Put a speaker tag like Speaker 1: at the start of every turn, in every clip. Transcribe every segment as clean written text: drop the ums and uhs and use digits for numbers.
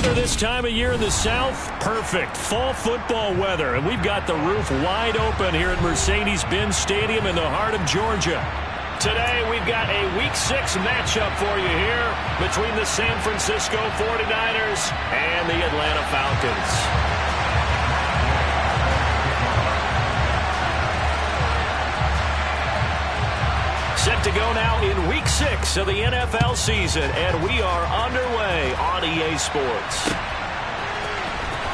Speaker 1: weather this time of year in the South? Perfect. Fall football weather. And we've got the roof wide open here at Mercedes-Benz Stadium in the heart of Georgia. Today, we've got a Week 6 matchup for you here between the San Francisco 49ers and the Atlanta Falcons. Set to go now in Week 6 of the NFL season, and we are underway on EA Sports.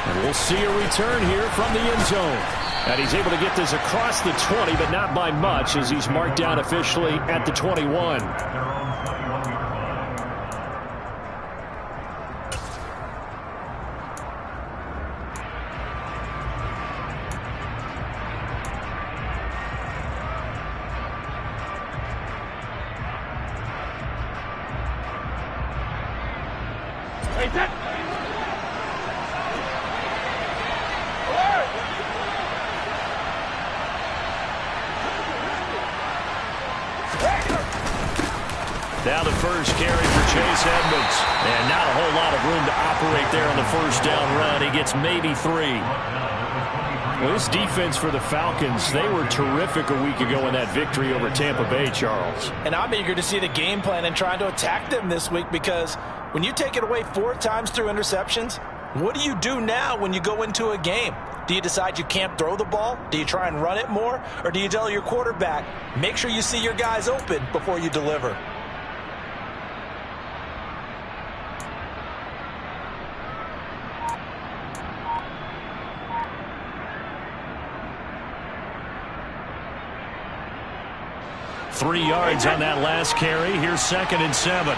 Speaker 1: And we'll see a return here from the end zone. And he's able to get this across the 20, but not by much, as he's marked down officially at the 21. Now the first carry for Chase Edmonds. And not a whole lot of room to operate there on the first down run. He gets maybe 3. Well, this defense for the Falcons, they were terrific a week ago in that victory over Tampa Bay, Charles.
Speaker 2: And I'm eager to see the game plan and trying to attack them this week, because when you take it away 4 times through interceptions, what do you do now when you go into a game? Do you decide you can't throw the ball? Do you try and run it more? Or do you tell your quarterback, make sure you see your guys open before you deliver?
Speaker 1: Three yards on that last carry. Here's 2nd and 7.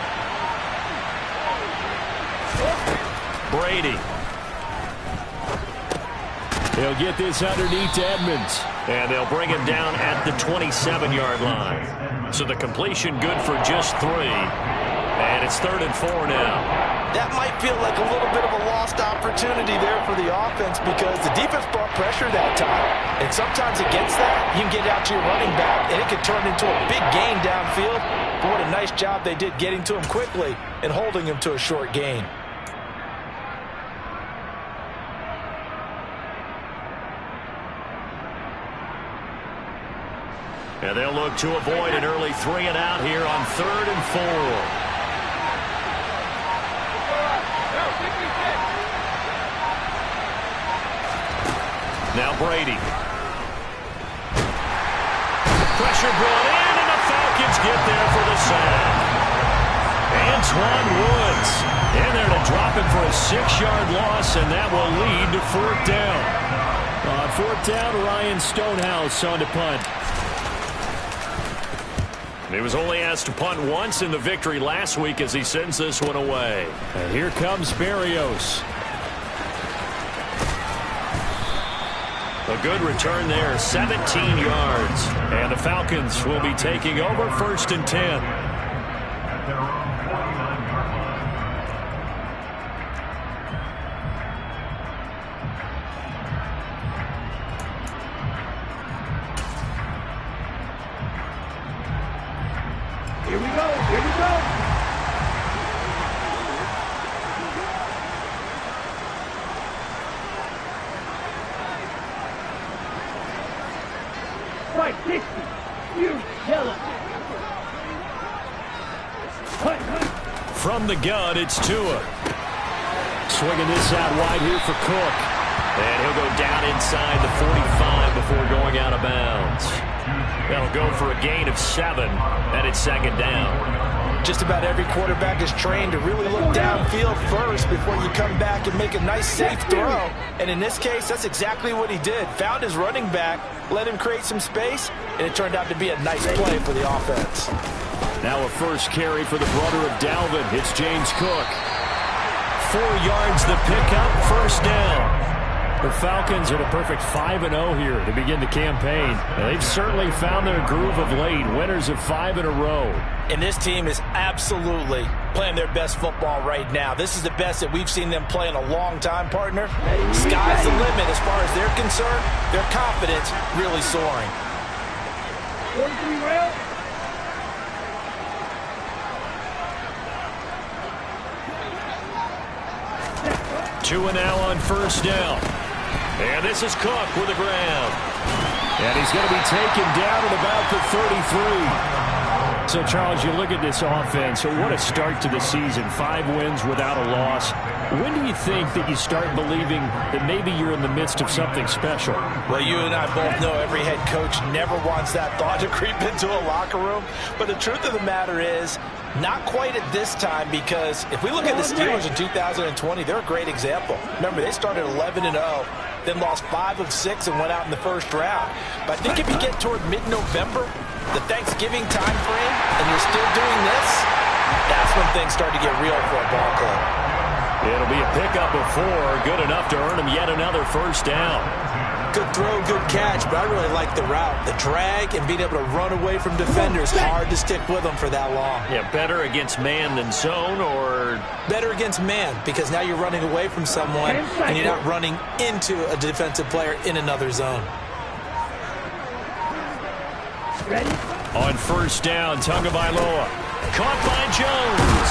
Speaker 1: Brady. He'll get this underneath to Edmonds. And they'll bring him down at the 27-yard line. So the completion good for just 3. And it's 3rd and 4 now.
Speaker 2: That might feel like a little bit of a lost opportunity there for the offense, because the defense brought pressure that time. And sometimes against that, you can get out to your running back, and it could turn into a big gain downfield. But what a nice job they did getting to him quickly and holding him to a short gain.
Speaker 1: And they'll look to avoid an early 3 and out here on 3rd and 4. Now Brady. Pressure brought in, and the Falcons get there for the sack. Antoine Woods in there to drop it for a 6-yard loss, and that will lead to 4th down. On 4th down, Ryan Stonehouse on to punt. He was only asked to punt once in the victory last week as he sends this one away. And here comes Berrios. A good return there, 17 yards. And the Falcons will be taking over 1st and 10.
Speaker 3: Here we go. Here we go. Right, 60. You yellow.
Speaker 1: From the gun, it's Tua. Swinging this out wide here for Cook. And he'll go down inside the 45 before going out of bounds. That'll go for a gain of 7, and it's 2nd down.
Speaker 2: Just about every quarterback is trained to really look downfield first before you come back and make a nice, safe throw. And in this case, that's exactly what he did. Found his running back, let him create some space, and it turned out to be a nice play for the offense.
Speaker 1: Now a first carry for the brother of Dalvin. It's James Cook. 4 yards the pickup, 1st down. The Falcons are the perfect 5-0 here to begin the campaign. And they've certainly found their groove of late, winners of 5 in a row.
Speaker 2: And this team is absolutely playing their best football right now. This is the best that we've seen them play in a long time, partner. Sky's the limit as far as they're concerned. Their confidence really soaring.
Speaker 3: 43 rounds.
Speaker 1: 2 and now on first down. And this is Cook with the ground. And he's going to be taken down at about the 33. So, Charles, you look at this offense, so what a start to the season. 5 wins without a loss. When do you think that you start believing that maybe you're in the midst of something special?
Speaker 2: Well, you and I both know every head coach never wants that thought to creep into a locker room. But the truth of the matter is, not quite at this time, because if we look at the Steelers in 2020, they're a great example. Remember, they started 11-0, then lost 5 of 6 and went out in the first round. But I think if you get toward mid-November, the Thanksgiving time frame, and you're still doing this, that's when things start to get real for a ball club.
Speaker 1: It'll be a pickup of 4, good enough to earn him yet another first down.
Speaker 2: Good throw, good catch, but I really like the route. The drag and being able to run away from defenders, hard to stick with them for that long.
Speaker 1: Yeah, better against man than zone, or?
Speaker 2: Better against man, because now you're running away from someone and you're not running into a defensive player in another zone.
Speaker 3: Ready?
Speaker 1: On first down, Tagovailoa. Caught by Jones.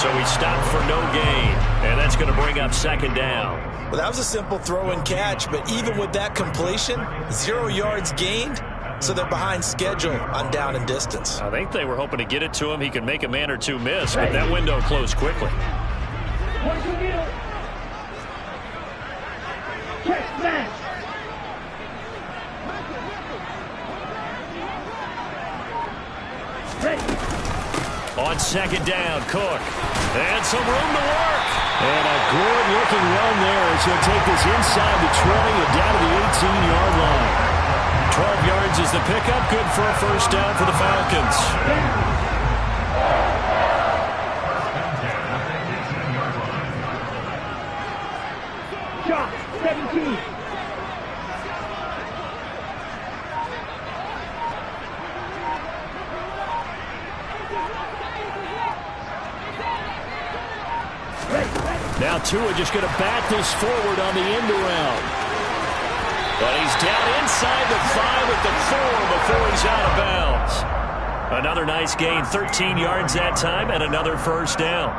Speaker 1: So he stopped for no gain, and that's going to bring up second down.
Speaker 2: Well, that was a simple throw and catch, but even with that completion, 0 yards gained, so they're behind schedule on down and distance.
Speaker 1: I think they were hoping to get it to him. He could make a man or two miss, but that window closed quickly.
Speaker 3: Check match. Ready.
Speaker 1: On second down, Cook. And some room to work. And a good-looking run there as he'll take this inside the 20 and down to the 18-yard line. 12 yards is the pickup. Good for a first down for the Falcons.
Speaker 3: Shot, 17.
Speaker 1: Now Tua just going to bat this forward on the end around. But he's down inside the 5 at the 4 before he's out of bounds. Another nice gain, 13 yards that time, and another first down.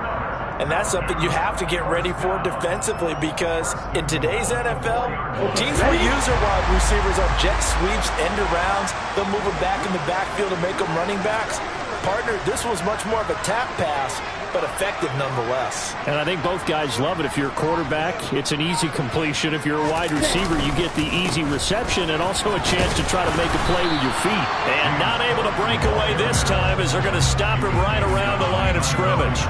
Speaker 2: And that's something you have to get ready for defensively, because in today's NFL, teams will use their wide receivers on jet sweeps, end arounds. They'll move them back in the backfield and make them running backs. Partner, this was much more of a tap pass, but effective nonetheless.
Speaker 1: And I think both guys love it. If you're a quarterback, it's an easy completion. If you're a wide receiver, you get the easy reception and also a chance to try to make a play with your feet. And not able to break away this time as they're going to stop him right around the line of scrimmage.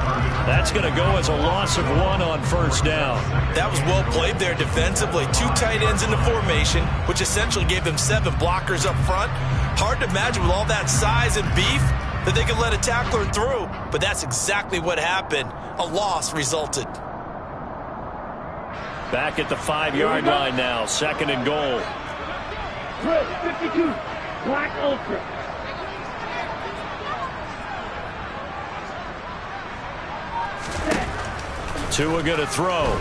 Speaker 1: That's going to go as a loss of 1 on first down.
Speaker 2: That was well played there defensively. 2 tight ends in the formation, which essentially gave them 7 blockers up front. Hard to imagine with all that size and beef that they could let a tackler through, but that's exactly what happened. A loss resulted.
Speaker 1: Back at the 5-yard line now, second and goal.
Speaker 3: 52, Black Ultra.
Speaker 1: Tua going to throw.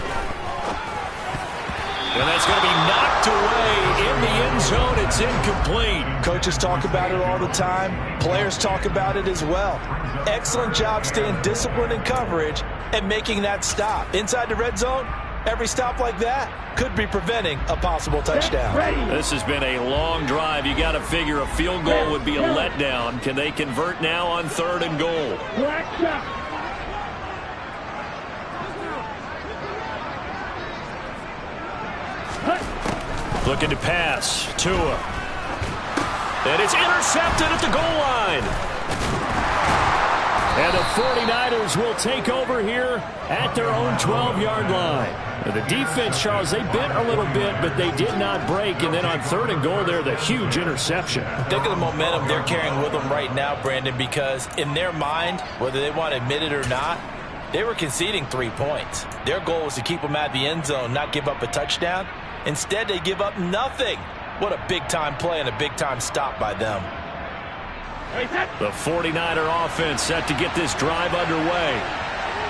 Speaker 1: And that's going to be knocked away in the end zone. It's incomplete.
Speaker 2: Coaches talk about it all the time. Players talk about it as well. Excellent job staying disciplined in coverage and making that stop. Inside the red zone, every stop like that could be preventing a possible touchdown.
Speaker 1: This has been a long drive. You got to figure a field goal would be a letdown. Can they convert now on 3rd and goal?
Speaker 3: Black shot.
Speaker 1: Looking to pass. Tua. And it's intercepted at the goal line. And the 49ers will take over here at their own 12-yard line. Now the defense, Charles, they bent a little bit, but they did not break. And then on 3rd and goal there, the huge interception.
Speaker 2: Think of the momentum they're carrying with them right now, Brandon, because in their mind, whether they want to admit it or not, they were conceding 3 points. Their goal was to keep them at the end zone, not give up a touchdown. Instead, they give up nothing. What a big-time play and a big-time stop by them.
Speaker 1: The 49er offense set to get this drive underway.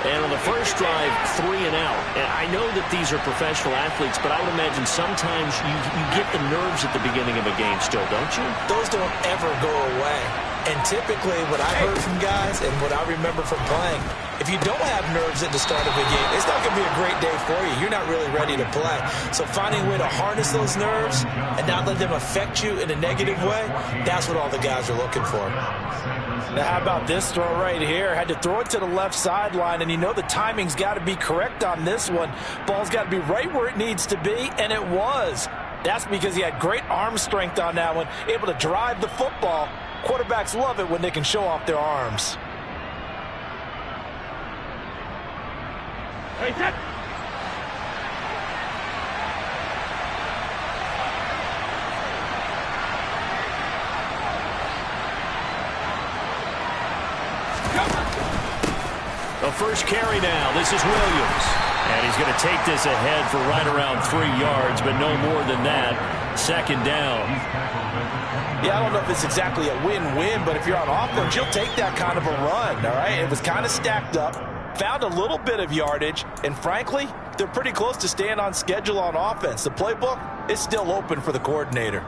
Speaker 4: And on the first drive, 3 and out. And I know that these are professional athletes, but I would imagine sometimes you get the nerves at the beginning of a game still, don't you?
Speaker 2: Those don't ever go away. And typically what I've heard from guys and what I remember from playing, if you don't have nerves at the start of a game, it's not going to be a great day for you. You're not really ready to play. So finding a way to harness those nerves and not let them affect you in a negative way, that's what all the guys are looking for.
Speaker 5: Now, how about this throw right here? Had to throw it to the left sideline, and you know the timing's got to be correct on this one. Ball's got to be right where it needs to be, and it was. That's because he had great arm strength on that one, able to drive the football. Quarterbacks love it when they can show off their arms.
Speaker 3: Hey, set.
Speaker 1: The first carry now. This is Williams. And he's going to take this ahead for right around 3 yards, but no more than that. Second down.
Speaker 5: Yeah, I don't know if it's exactly a win-win, but if you're on offense, you'll take that kind of a run, all right? It was kind of stacked up, found a little bit of yardage, and frankly, they're pretty close to staying on schedule on offense. The playbook is still open for the coordinator.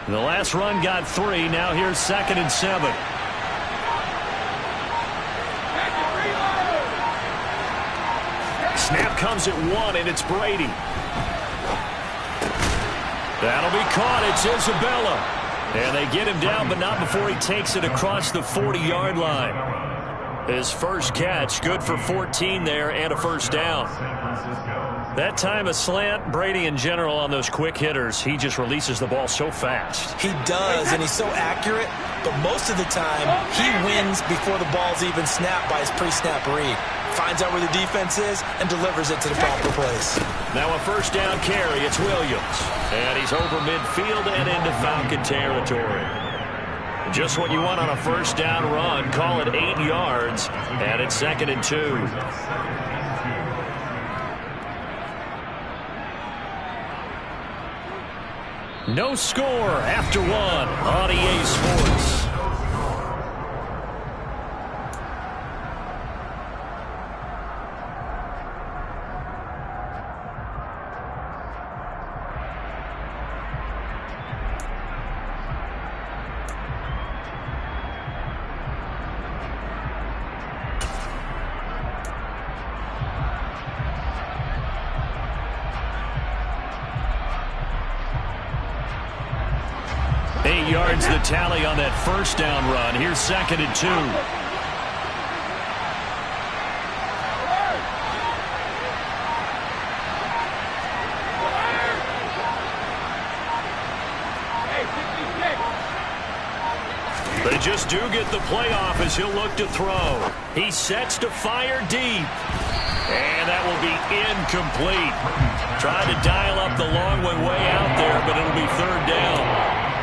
Speaker 1: The last run got 3. Now here's 2nd and 7. Snap comes at 1, and it's Brady. That'll be caught. It's Isabella. And they get him down, but not before he takes it across the 40-yard line. His first catch, good for 14 there and a first down. That time a slant. Brady in general on those quick hitters, he just releases the ball so fast.
Speaker 2: He does, and he's so accurate, but most of the time he wins before the ball's even snapped by his pre-snap read. Finds out where the defense is and delivers it to the proper place.
Speaker 1: Now a first down carry. It's Williams. And he's over midfield and into Falcon territory. Just what you want on a first down run. Call it 8 yards, and it's 2nd and 2. No score after 1 on EA Sports. Yards the tally on that first down run. Here's 2nd and 2. They just do get the playoff as he'll look to throw. He sets to fire deep. And that will be incomplete. Tried to dial up the long one way out there, but it'll be 3rd down.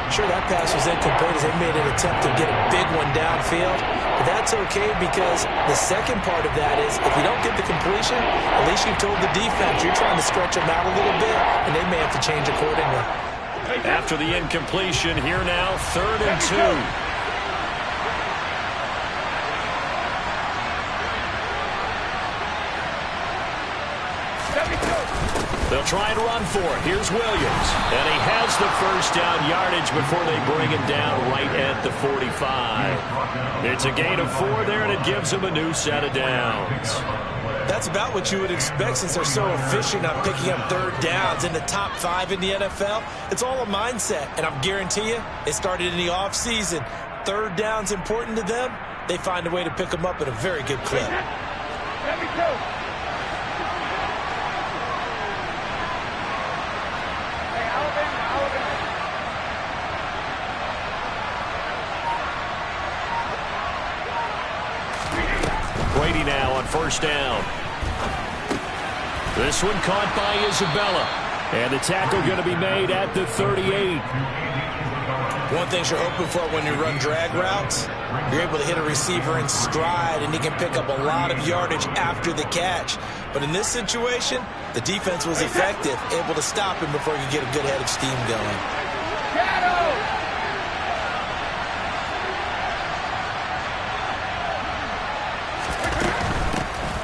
Speaker 2: Sure, that pass was incomplete as they made an attempt to get a big one downfield. But that's okay because the second part of that is if you don't get the completion, at least you've told the defense you're trying to stretch them out a little bit, and they may have to change accordingly.
Speaker 1: After the incompletion, here now, 3rd and 2. They'll try and run for it. Here's Williams. And he has the first down yardage before they bring him down right at the 45. It's a gain of 4 there, and it gives him a new set of downs.
Speaker 2: That's about what you would expect since they're so efficient on picking up 3rd downs in the top 5 in the NFL. It's all a mindset, and I guarantee you it started in the offseason. 3rd down's important to them. They find a way to pick them up at a very good clip.
Speaker 3: Let me go.
Speaker 1: Brady now on first down. This one caught by Isabella. And the tackle going to be made at the 38.
Speaker 2: One thing you're hoping for when you run drag routes, you're able to hit a receiver in stride, and he can pick up a lot of yardage after the catch. But in this situation, the defense was effective, able to stop him before he could get a good head of steam going.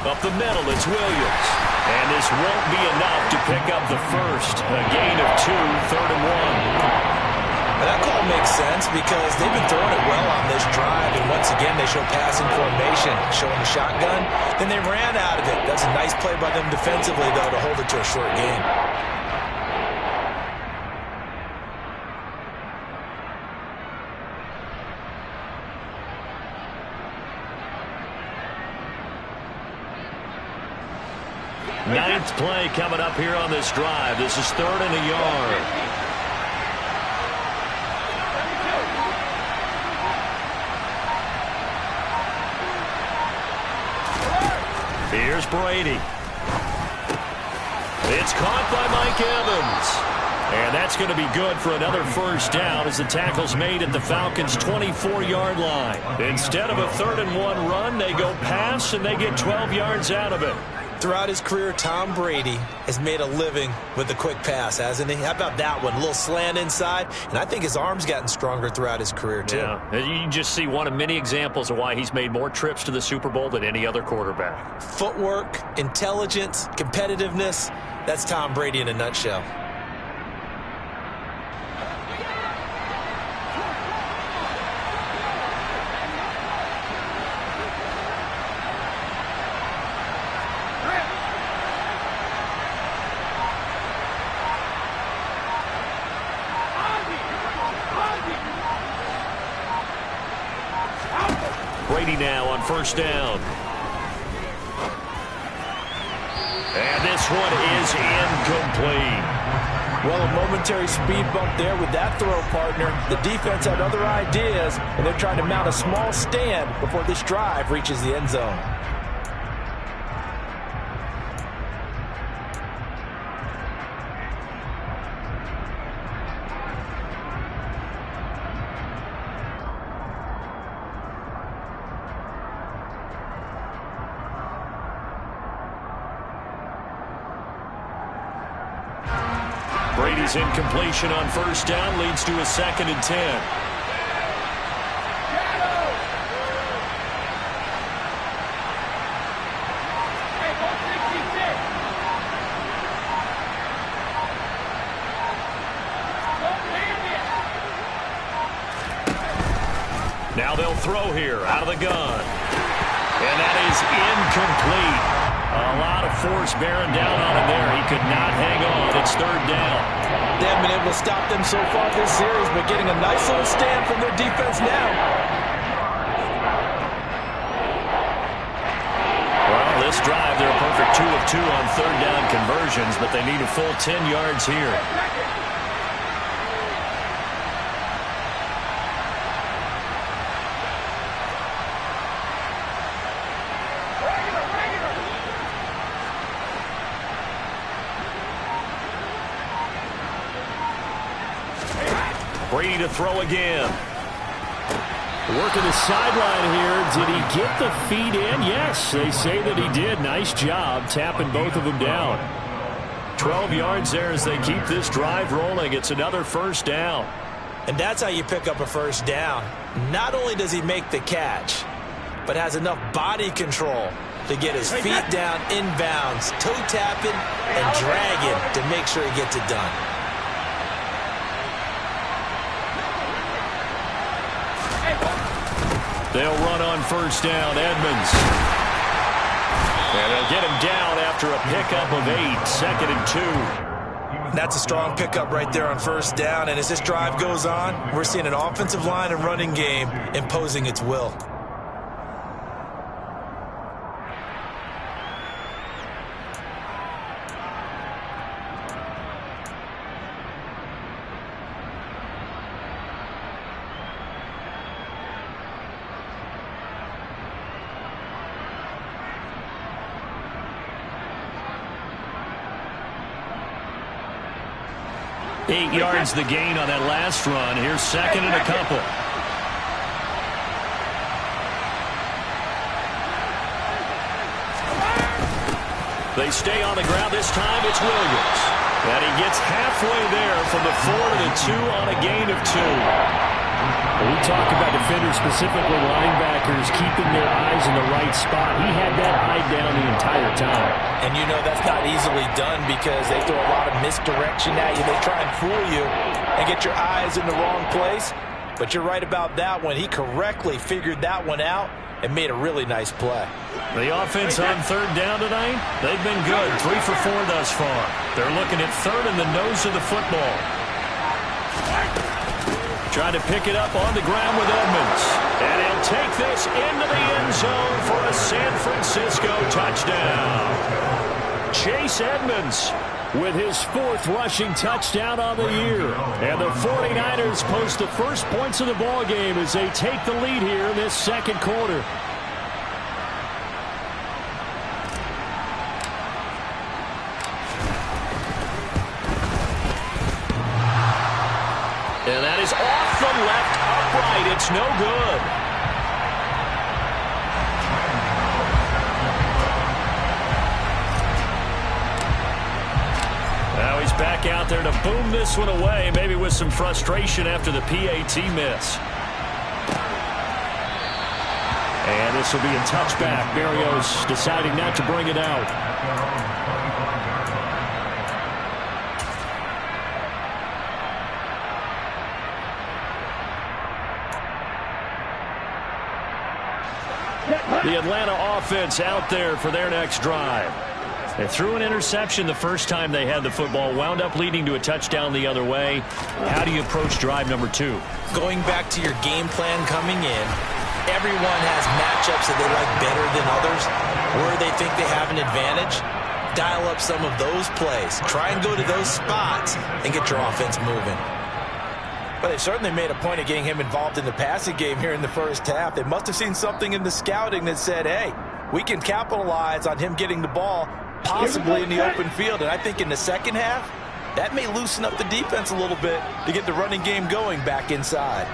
Speaker 1: Up the middle, it's Williams. And this won't be enough to pick up the first. A gain of 2, 3rd and 1.
Speaker 5: That call makes sense because they've been throwing it well on this drive, and once again they show passing formation, showing the shotgun. Then they ran out of it. That's a nice play by them defensively, though, to hold it to a short gain.
Speaker 1: Ninth play coming up here on this drive. This is 3rd and a yard. Here's Brady. It's caught by Mike Evans. And that's going to be good for another first down as the tackle's made at the Falcons' 24-yard line. Instead of a 3rd and 1 run, they go pass and they get 12 yards out of it.
Speaker 5: Throughout his career, Tom Brady has made a living with the quick pass, hasn't he? How about that one? A little slant inside, and I think his arm's gotten stronger throughout his career, too.
Speaker 1: Yeah, you can just see one of many examples of why he's made more trips to the Super Bowl than any other quarterback.
Speaker 5: Footwork, intelligence, competitiveness, that's Tom Brady in a nutshell.
Speaker 1: Brady now on first down. And this one is incomplete.
Speaker 5: Well, a momentary speed bump there with that throw, partner. The defense had other ideas, and they're trying to mount a small stand before this drive reaches the end zone.
Speaker 1: Brady's incompletion on first down leads to a 2nd and 10. Now they'll throw here out of the gun. And that is incomplete. A lot of force bearing down on him there. He could not hang on. It's 3rd down.
Speaker 5: They haven't been able to stop them so far this series, but getting a nice little stand from their defense now.
Speaker 1: Well, this drive, they're a perfect 2 of 2 on 3rd down conversions, but they need a full 10 yards here. Brady to throw again. Working the sideline here. Did he get the feet in? Yes, they say that he did. Nice job tapping both of them down. 12 yards there as they keep this drive rolling. It's another first down.
Speaker 5: And that's how you pick up a first down. Not only does he make the catch, but has enough body control to get his feet down inbounds, toe tapping and dragging to make sure he gets it done.
Speaker 1: They'll run on first down, Edmonds. And they'll get him down after a pickup of 8, 2nd and 2.
Speaker 5: That's a strong pickup right there on first down, and as this drive goes on, we're seeing an offensive line and running game imposing its will.
Speaker 1: Eight yards the gain on that last run. Here's 2nd and a couple. They stay on the ground. This time it's Williams. And he gets halfway there from the 4 to the 2 on a gain of 2. We talk about defenders, specifically linebackers, keeping their eyes in the right spot. He had that eye down the entire time.
Speaker 2: And you know that's not easily done because they throw a lot of misdirection at you. They try and fool you and get your eyes in the wrong place. But you're right about that one. He correctly figured that one out and made a really nice play.
Speaker 1: The offense on third down tonight, they've been good. 3 for 4 thus far. They're looking at third in the nose of the football. Trying to pick it up on the ground with Edmonds. And he'll take this into the end zone for a San Francisco touchdown. Chase Edmonds with his 4th rushing touchdown on the year. And the 49ers post the first points of the ball game as they take the lead here in this second quarter. And that is off the left upright. It's no good. Now he's back out there to boom this one away, maybe with some frustration after the PAT miss. And this will be a touchback. Berrios deciding not to bring it out. The Atlanta offense out there for their next drive. They threw an interception the first time they had the football, wound up leading to a touchdown the other way. How do you approach drive number 2?
Speaker 2: Going back to your game plan coming in, everyone has matchups that they like better than others, where they think they have an advantage. Dial up some of those plays. Try and go to those spots and get your offense moving.
Speaker 5: But they certainly made a point of getting him involved in the passing game here in the first half. They must have seen something in the scouting that said, hey, we can capitalize on him getting the ball possibly in the open field. And I think in the second half, that may loosen up the defense a little bit to get the running game going back inside.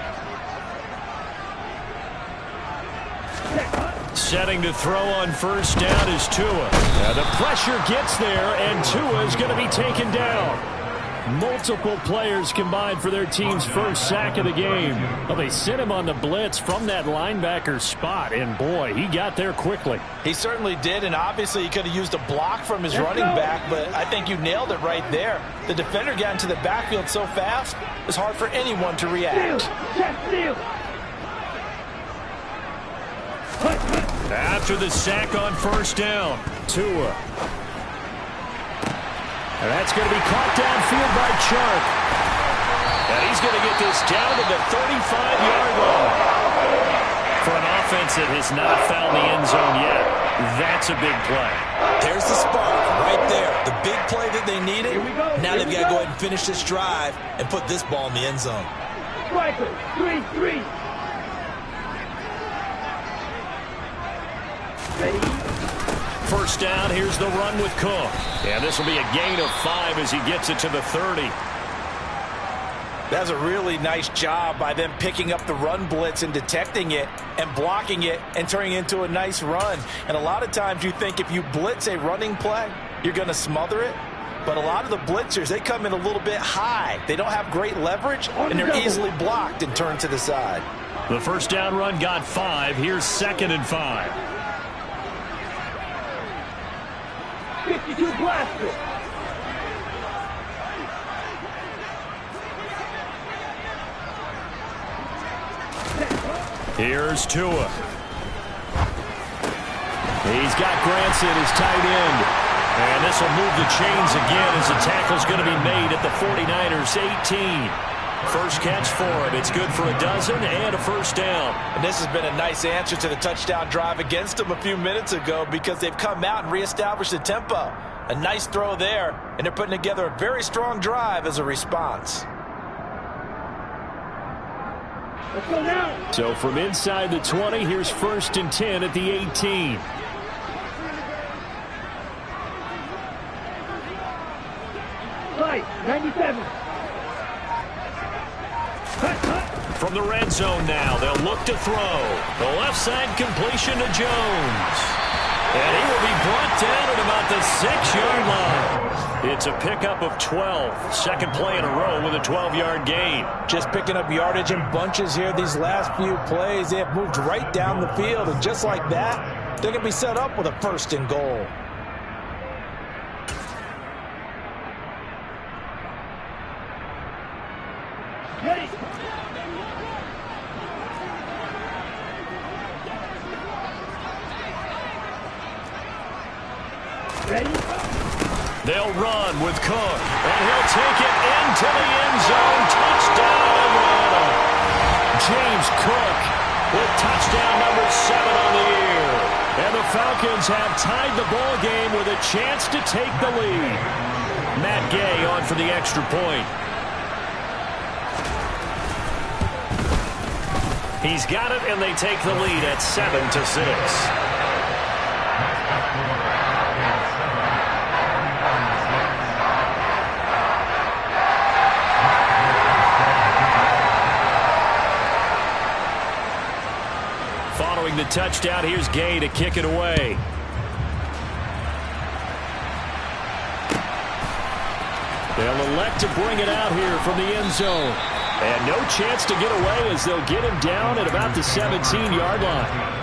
Speaker 1: Setting to throw on first down is Tua. Now the pressure gets there, and Tua is going to be taken down. Multiple players combined for their team's first sack of the game. Well, they sent him on the blitz from that linebacker spot, and boy, he got there quickly.
Speaker 5: He certainly did, and obviously he could have used a block from his running back, but I think you nailed it right there. The defender got into the backfield so fast, it's hard for anyone to react.
Speaker 1: After the sack on first down, Tua. And that's going to be caught downfield by Chark. And he's going to get this down to the 35-yard line. For an offense that has not found the end zone yet, that's a big play.
Speaker 2: There's the spark right there. The big play that they needed. Now they've got to go ahead and finish this drive and put this ball in the end zone.
Speaker 3: Striker, 3-3. Ready?
Speaker 1: First down, here's the run with Cook. And this will be a gain of 5 as he gets it to the 30.
Speaker 5: That's a really nice job by them picking up the run blitz and detecting it and blocking it and turning it into a nice run. And a lot of times you think if you blitz a running play, you're going to smother it. But a lot of the blitzers, they come in a little bit high. They don't have great leverage, and they're easily blocked and turned to the side.
Speaker 1: The first down run got 5. Here's 2nd and 5.
Speaker 3: 52 blaster.
Speaker 1: Here's Tua. He's got Granson, his tight end. And this will move the chains again as the tackle's going to be made at the 49ers 18. First catch for him. It's good for a dozen and a first down.
Speaker 5: And this has been a nice answer to the touchdown drive against them a few minutes ago because they've come out and reestablished the tempo. A nice throw there, and they're putting together a very strong drive as a response.
Speaker 3: Let's go now.
Speaker 1: So from inside the 20, here's 1st and 10 at the 18.
Speaker 3: Right, 97.
Speaker 1: From the red zone now, they'll look to throw. The left side completion to Jones. And he will be brought down at about the 6-yard line. It's a pickup of 12. Second play in a row with a 12-yard gain.
Speaker 2: Just picking up yardage in bunches here these last few plays. They have moved right down the field, and just like that, they're going to be set up with a 1st and goal.
Speaker 3: Ready. Ready.
Speaker 1: They'll run with Cook, and he'll take it into the end zone. Touchdown, Atlanta. James Cook with touchdown number 7 on the year. And the Falcons have tied the ball game with a chance to take the lead. Matt Gay on for the extra point. He's got it, and they take the lead at 7-6. Following the touchdown, here's Gay to kick it away. They'll elect to bring it out here from the end zone. And no chance to get away as they'll get him down at about the 17-yard line.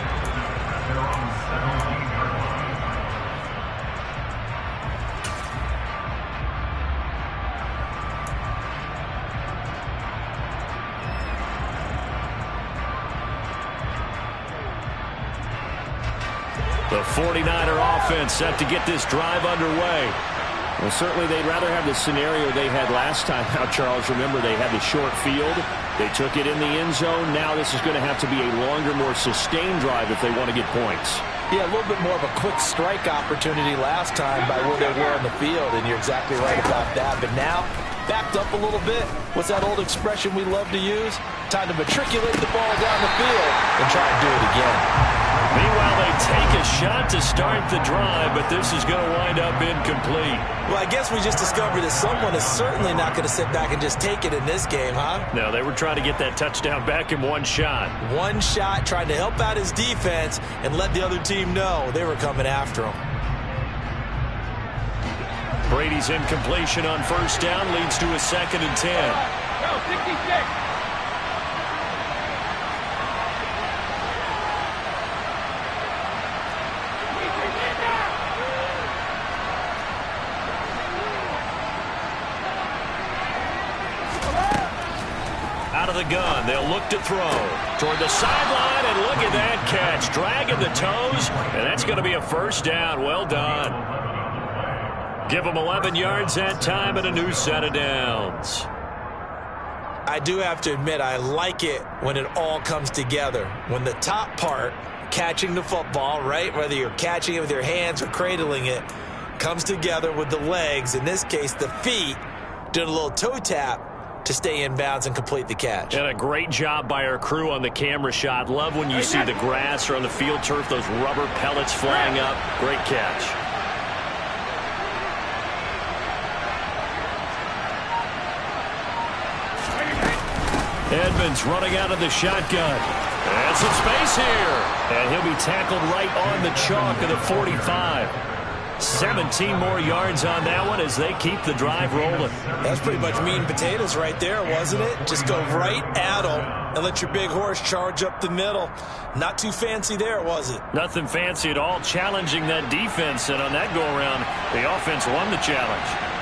Speaker 1: The 49er offense set to get this drive underway. Well, certainly they'd rather have the scenario they had last time out, Charles. Remember, they had the short field. They took it in the end zone. Now this is going to have to be a longer, more sustained drive if they want to get points.
Speaker 2: Yeah, a little bit more of a quick strike opportunity last time by where they were on the field, and you're exactly right about that. But now, backed up a little bit. What's that old expression we love to use? Time to matriculate the ball down the field and try and do it again.
Speaker 1: Meanwhile, they take a shot to start the drive, but this is going to wind up incomplete.
Speaker 5: Well, I guess we just discovered that someone is certainly not going to sit back and just take it in this game, huh?
Speaker 1: No, they were trying to get that touchdown back in one shot.
Speaker 5: One shot, trying to help out his defense and let the other team know they were coming after him.
Speaker 1: Brady's incompletion on first down leads to a 2nd and 10.
Speaker 3: Go, 66.
Speaker 1: Out of the gun, they'll look to throw toward the sideline, and look at that catch, dragging the toes, and that's going to be a 1st down. Well done. Give them 11 yards that time and a new set of downs.
Speaker 5: I do have to admit, I like it when it all comes together. When the top part, catching the football, right, whether you're catching it with your hands or cradling it, comes together with the legs, in this case the feet, doing a little toe tap to stay in bounds and complete the catch.
Speaker 1: And a great job by our crew on the camera shot. Love when you see the grass or on the field turf, those rubber pellets flying up. Great catch. Edmonds running out of the shotgun. And some space here. And he'll be tackled right on the chalk of the 45. 17 more yards on that one as they keep the drive rolling.
Speaker 5: That's pretty much meat and potatoes right there, wasn't it? Just go right at them and let your big horse charge up the middle. Not too fancy there, was it?
Speaker 1: Nothing fancy at all, challenging that defense. And on that go-around, the offense won the challenge.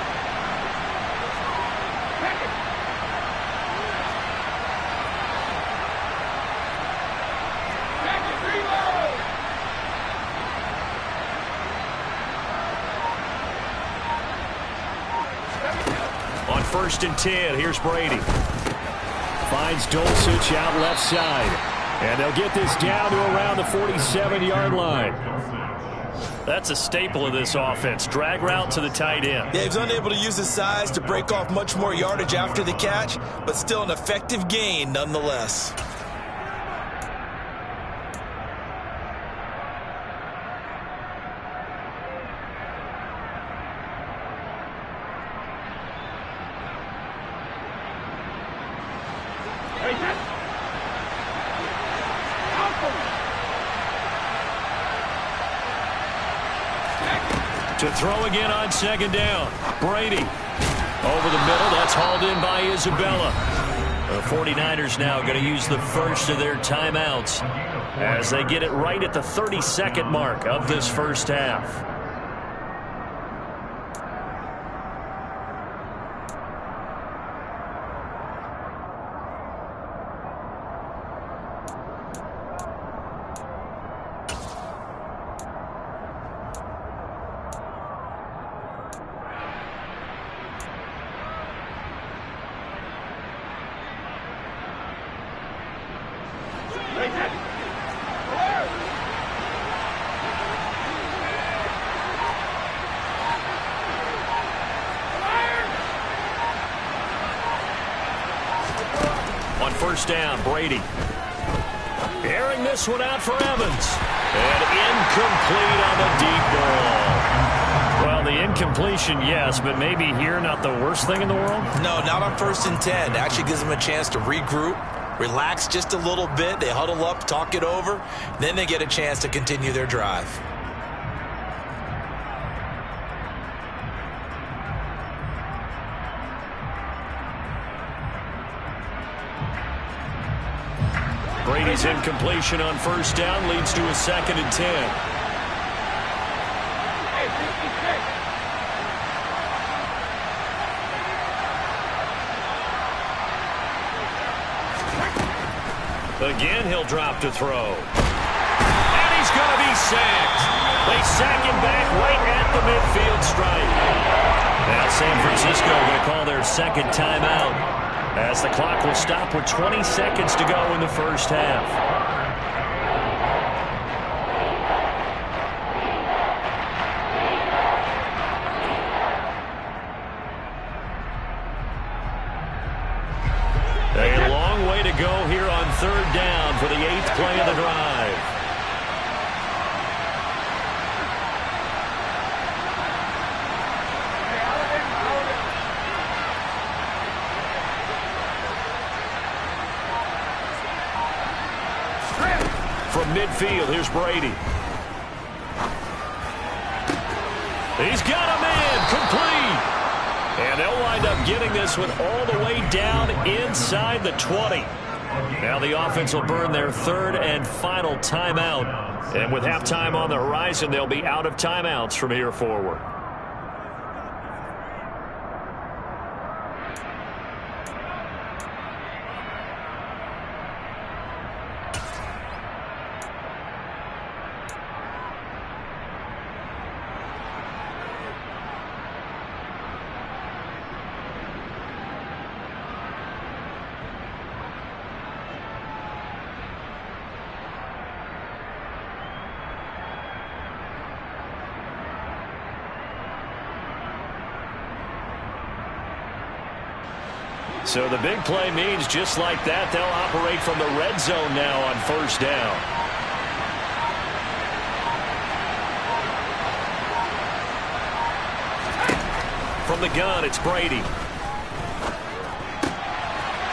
Speaker 1: On 1st and 10, here's Brady. Finds Dulcich out left side. And they'll get this down to around the 47-yard line. That's a staple of this offense. Drag route to the tight end.
Speaker 5: Yeah, he's unable to use his size to break off much more yardage after the catch, but still an effective gain nonetheless.
Speaker 1: To throw again on second down. Brady. Over the middle. That's hauled in by Isabella. The 49ers now going to use the first of their timeouts as they get it right at the 30-second mark of this first half. On first down, Brady. Airing this one out for Evans. And incomplete on the deep ball. Well, the incompletion, yes, but maybe here not the worst thing in the world?
Speaker 2: No, not on 1st and 10. Actually gives them a chance to regroup, relax just a little bit. They huddle up, talk it over. Then they get a chance to continue their drive.
Speaker 1: Brady's incompletion on first down leads to a 2nd and 10. Again, he'll drop to throw. And he's going to be sacked. They sack him back right at the midfield stripe. Now San Francisco going to call their second timeout, as the clock will stop with 20 seconds to go in the first half. A long way to go here on third down for the 8th play of the drive. From midfield, here's Brady. He's got a man, complete. And they'll wind up getting this one all the way down inside the 20. Now the offense will burn their 3rd and final timeout. And with halftime on the horizon, they'll be out of timeouts from here forward. So the big play means just like that, they'll operate from the red zone now on first down. From the gun, it's Brady.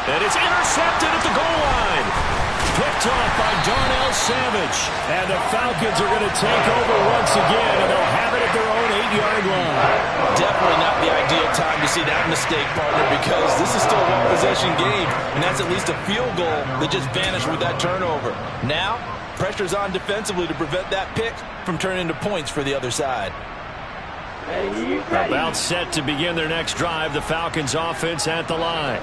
Speaker 1: And it's intercepted at the goal line. Picked off by Darnell Savage. And the Falcons are going to take over once again, and they'll have it at their own 8-yard line.
Speaker 2: Definitely not the ideal time to see that mistake, partner, because this is still a one-possession game, and that's at least a field goal that just vanished with that turnover. Now, pressure's on defensively to prevent that pick from turning into points for the other side.
Speaker 1: About set to begin their next drive, the Falcons offense at the line.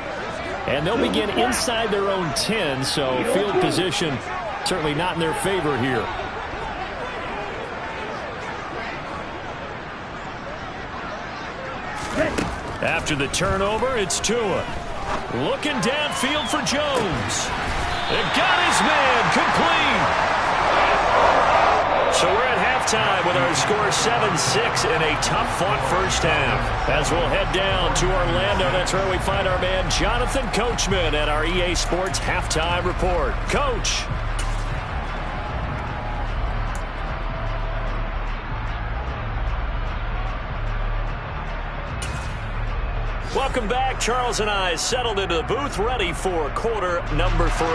Speaker 1: And they'll begin inside their own 10, so field position certainly not in their favor here. After the turnover, it's Tua. Looking downfield for Jones. It got his man complete. So we're at halftime with our score 7-6 in a tough-fought first half. As we'll head down to Orlando, that's where we find our man Jonathan Coachman at our EA Sports Halftime Report. Coach. Welcome back. Charles and I settled into the booth, ready for quarter number 3.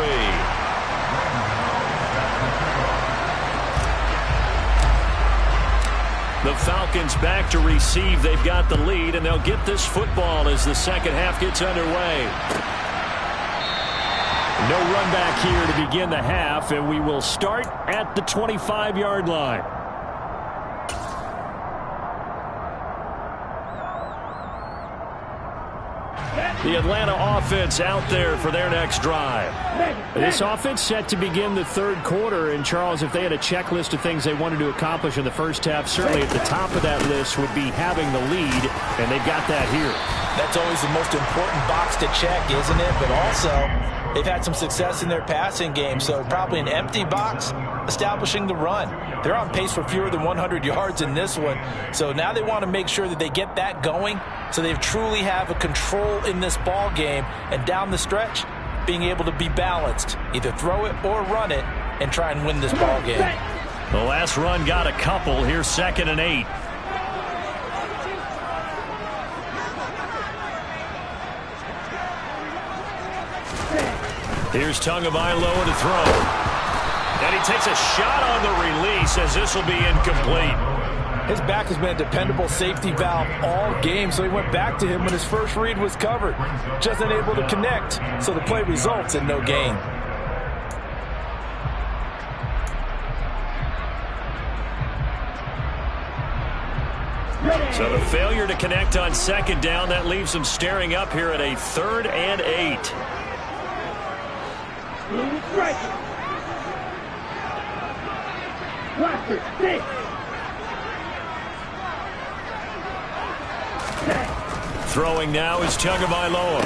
Speaker 1: The Falcons back to receive. They've got the lead, and they'll get this football as the second half gets underway. No run back here to begin the half, and we will start at the 25-yard line. The Atlanta offense out there for their next drive. This offense set to begin the third quarter. And, Charles, if they had a checklist of things they wanted to accomplish in the first half, certainly at the top of that list would be having the lead, and they've got that here.
Speaker 2: That's always the most important box to check, isn't it? But also, they've had some success in their passing game, so probably an empty box establishing the run. They're on pace for fewer than 100 yards in this one, so now they want to make sure that they get that going so they truly have a control in this ball game, and down the stretch, being able to be balanced, either throw it or run it, and try and win this ball game.
Speaker 1: The last run got a couple. Here's 2nd and 8. Here's Tagovailoa to throw. And he takes a shot on the release as this will be incomplete.
Speaker 2: His back has been a dependable safety valve all game, so he went back to him when his first read was covered. Just unable to connect, so the play results in no gain.
Speaker 1: So the failure to connect on 2nd down, that leaves them staring up here at a 3rd and 8. Throwing now is Tagovailoa.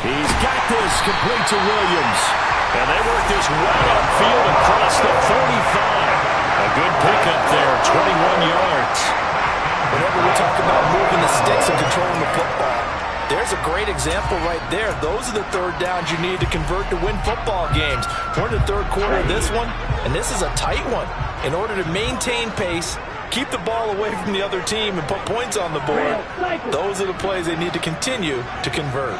Speaker 1: He's got this complete to Williams. And they work this right upfield across the 45. A good pickup there, 21 yards.
Speaker 2: Whenever we talk about moving the sticks and controlling the football, there's a great example right there. Those are the third downs you need to convert to win football games. We're in the third quarter of this one, and this is a tight one. In order to maintain pace, keep the ball away from the other team, and put points on the board, those are the plays they need to continue to convert.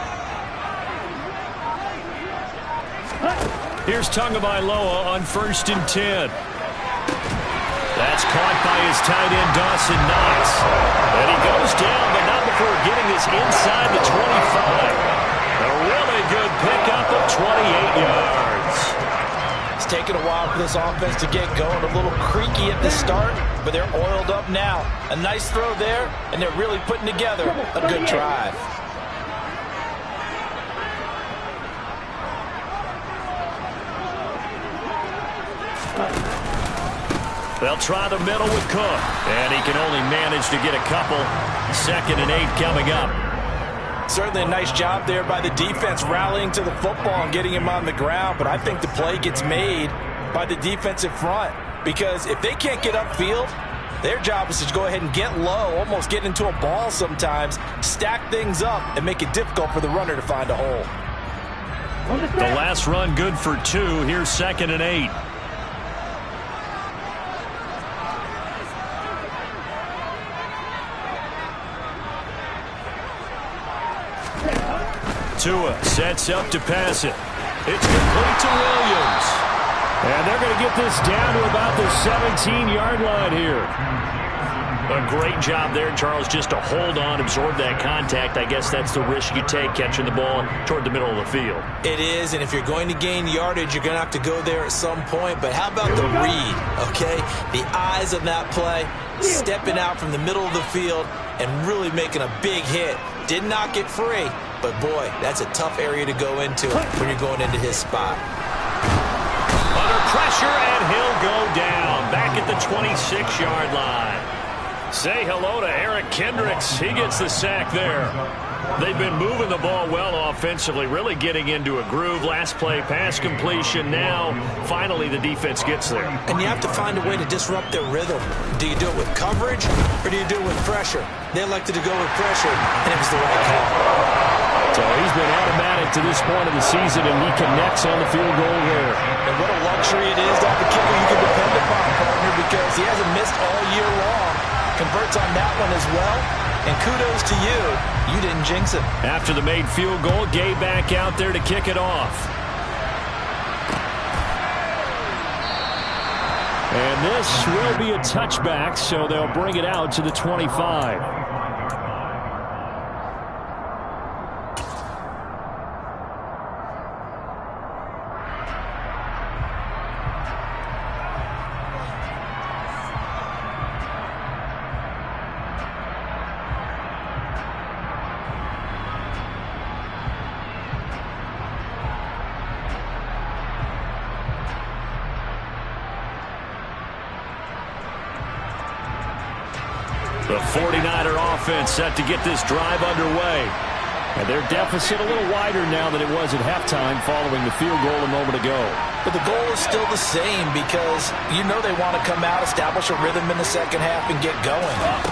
Speaker 1: Here's Tagovailoa on 1st and 10. That's caught by his tight end, Dawson Knox. And he goes down, but not before getting this inside the 25. A really good pickup of 28 yards.
Speaker 2: It's taken a while for this offense to get going. A little creaky at the start, but they're oiled up now. A nice throw there, and they're really putting together a good drive.
Speaker 1: They'll try the middle with Cook, and he can only manage to get a couple. 2nd and 8 coming up.
Speaker 2: Certainly a nice job there by the defense rallying to the football and getting him on the ground, but I think the play gets made by the defensive front, because if they can't get upfield, their job is to go ahead and get low, almost get into a ball sometimes, stack things up, and make it difficult for the runner to find a hole.
Speaker 1: The last run good for 2. Here's 2nd and 8. Tua sets up to pass it. It's complete to Williams. And they're going to get this down to about the 17-yard line here. A great job there, Charles, just to hold on, absorb that contact. I guess that's the risk you take catching the ball toward the middle of the field.
Speaker 2: It is, and if you're going to gain yardage, you're going to have to go there at some point. But how about the read, okay? The eyes of that play, stepping out from the middle of the field and really making a big hit. Did not get free, but boy, that's a tough area to go into when you're going into his spot.
Speaker 1: Under pressure, and he'll go down back at the 26-yard line. Say hello to Eric Kendricks. He gets the sack there. They've been moving the ball well offensively, really getting into a groove. Last play, pass completion. Now, finally, the defense gets there.
Speaker 2: And you have to find a way to disrupt their rhythm. Do you do it with coverage, or do you do it with pressure? They elected to go with pressure, and it was the right call.
Speaker 1: So he's been automatic to this point of the season, and he connects on the field goal there.
Speaker 2: And what a luxury it is to have a kicker you can depend upon, partner, because he hasn't missed all year long. Converts on that one as well. And kudos to you. You didn't jinx it.
Speaker 1: After the made field goal, Gay back out there to kick it off. And this will be a touchback, so they'll bring it out to the 25. The 49er offense set to get this drive underway. And their deficit a little wider now than it was at halftime following the field goal a moment ago.
Speaker 2: But the goal is still the same because you know they want to come out, establish a rhythm in the second half, and get going.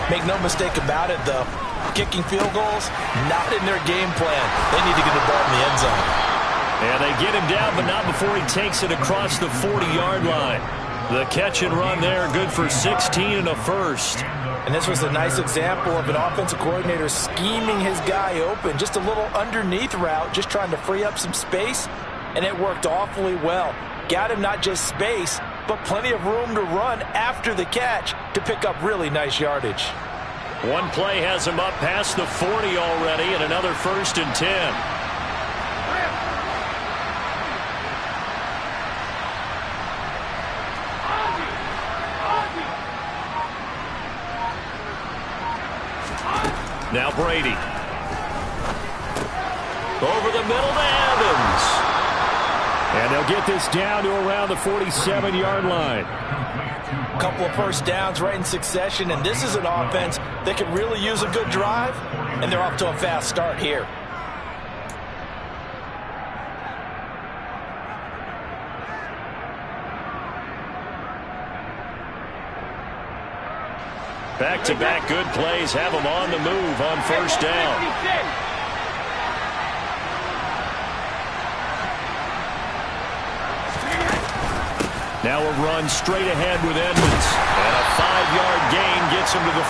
Speaker 2: Make no mistake about it, though. Kicking field goals, not in their game plan. They need to get the ball in the end zone.
Speaker 1: And they get him down, but not before he takes it across the 40-yard line. The catch and run there, good for 16 and a first.
Speaker 2: And this was a nice example of an offensive coordinator scheming his guy open. Just a little underneath route, just trying to free up some space, and it worked awfully well. Got him not just space, but plenty of room to run after the catch to pick up really nice yardage.
Speaker 1: One play has him up past the 40 already, and another 1st and 10. Now Brady. Over the middle to Evans. And they'll get this down to around the 47-yard line.
Speaker 2: A couple of first downs right in succession, and this is an offense that can really use a good drive, and they're off to a fast start here.
Speaker 1: Back-to-back good plays have them on the move on first down. Now a run straight ahead with Edmonds. And a 5-yard gain gets him to the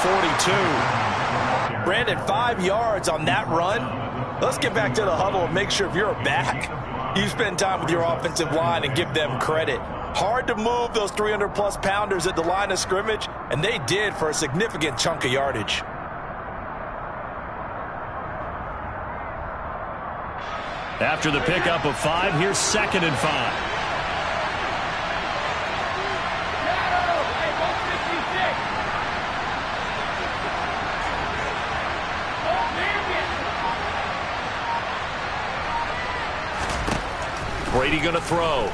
Speaker 1: 42.
Speaker 2: Brandon, 5 yards on that run. Let's get back to the huddle and make sure if you're a back, you spend time with your offensive line and give them credit. Hard to move those 300-plus pounders at the line of scrimmage, and they did for a significant chunk of yardage.
Speaker 1: After the pickup of 5, here's 2nd and 5. Brady going to throw.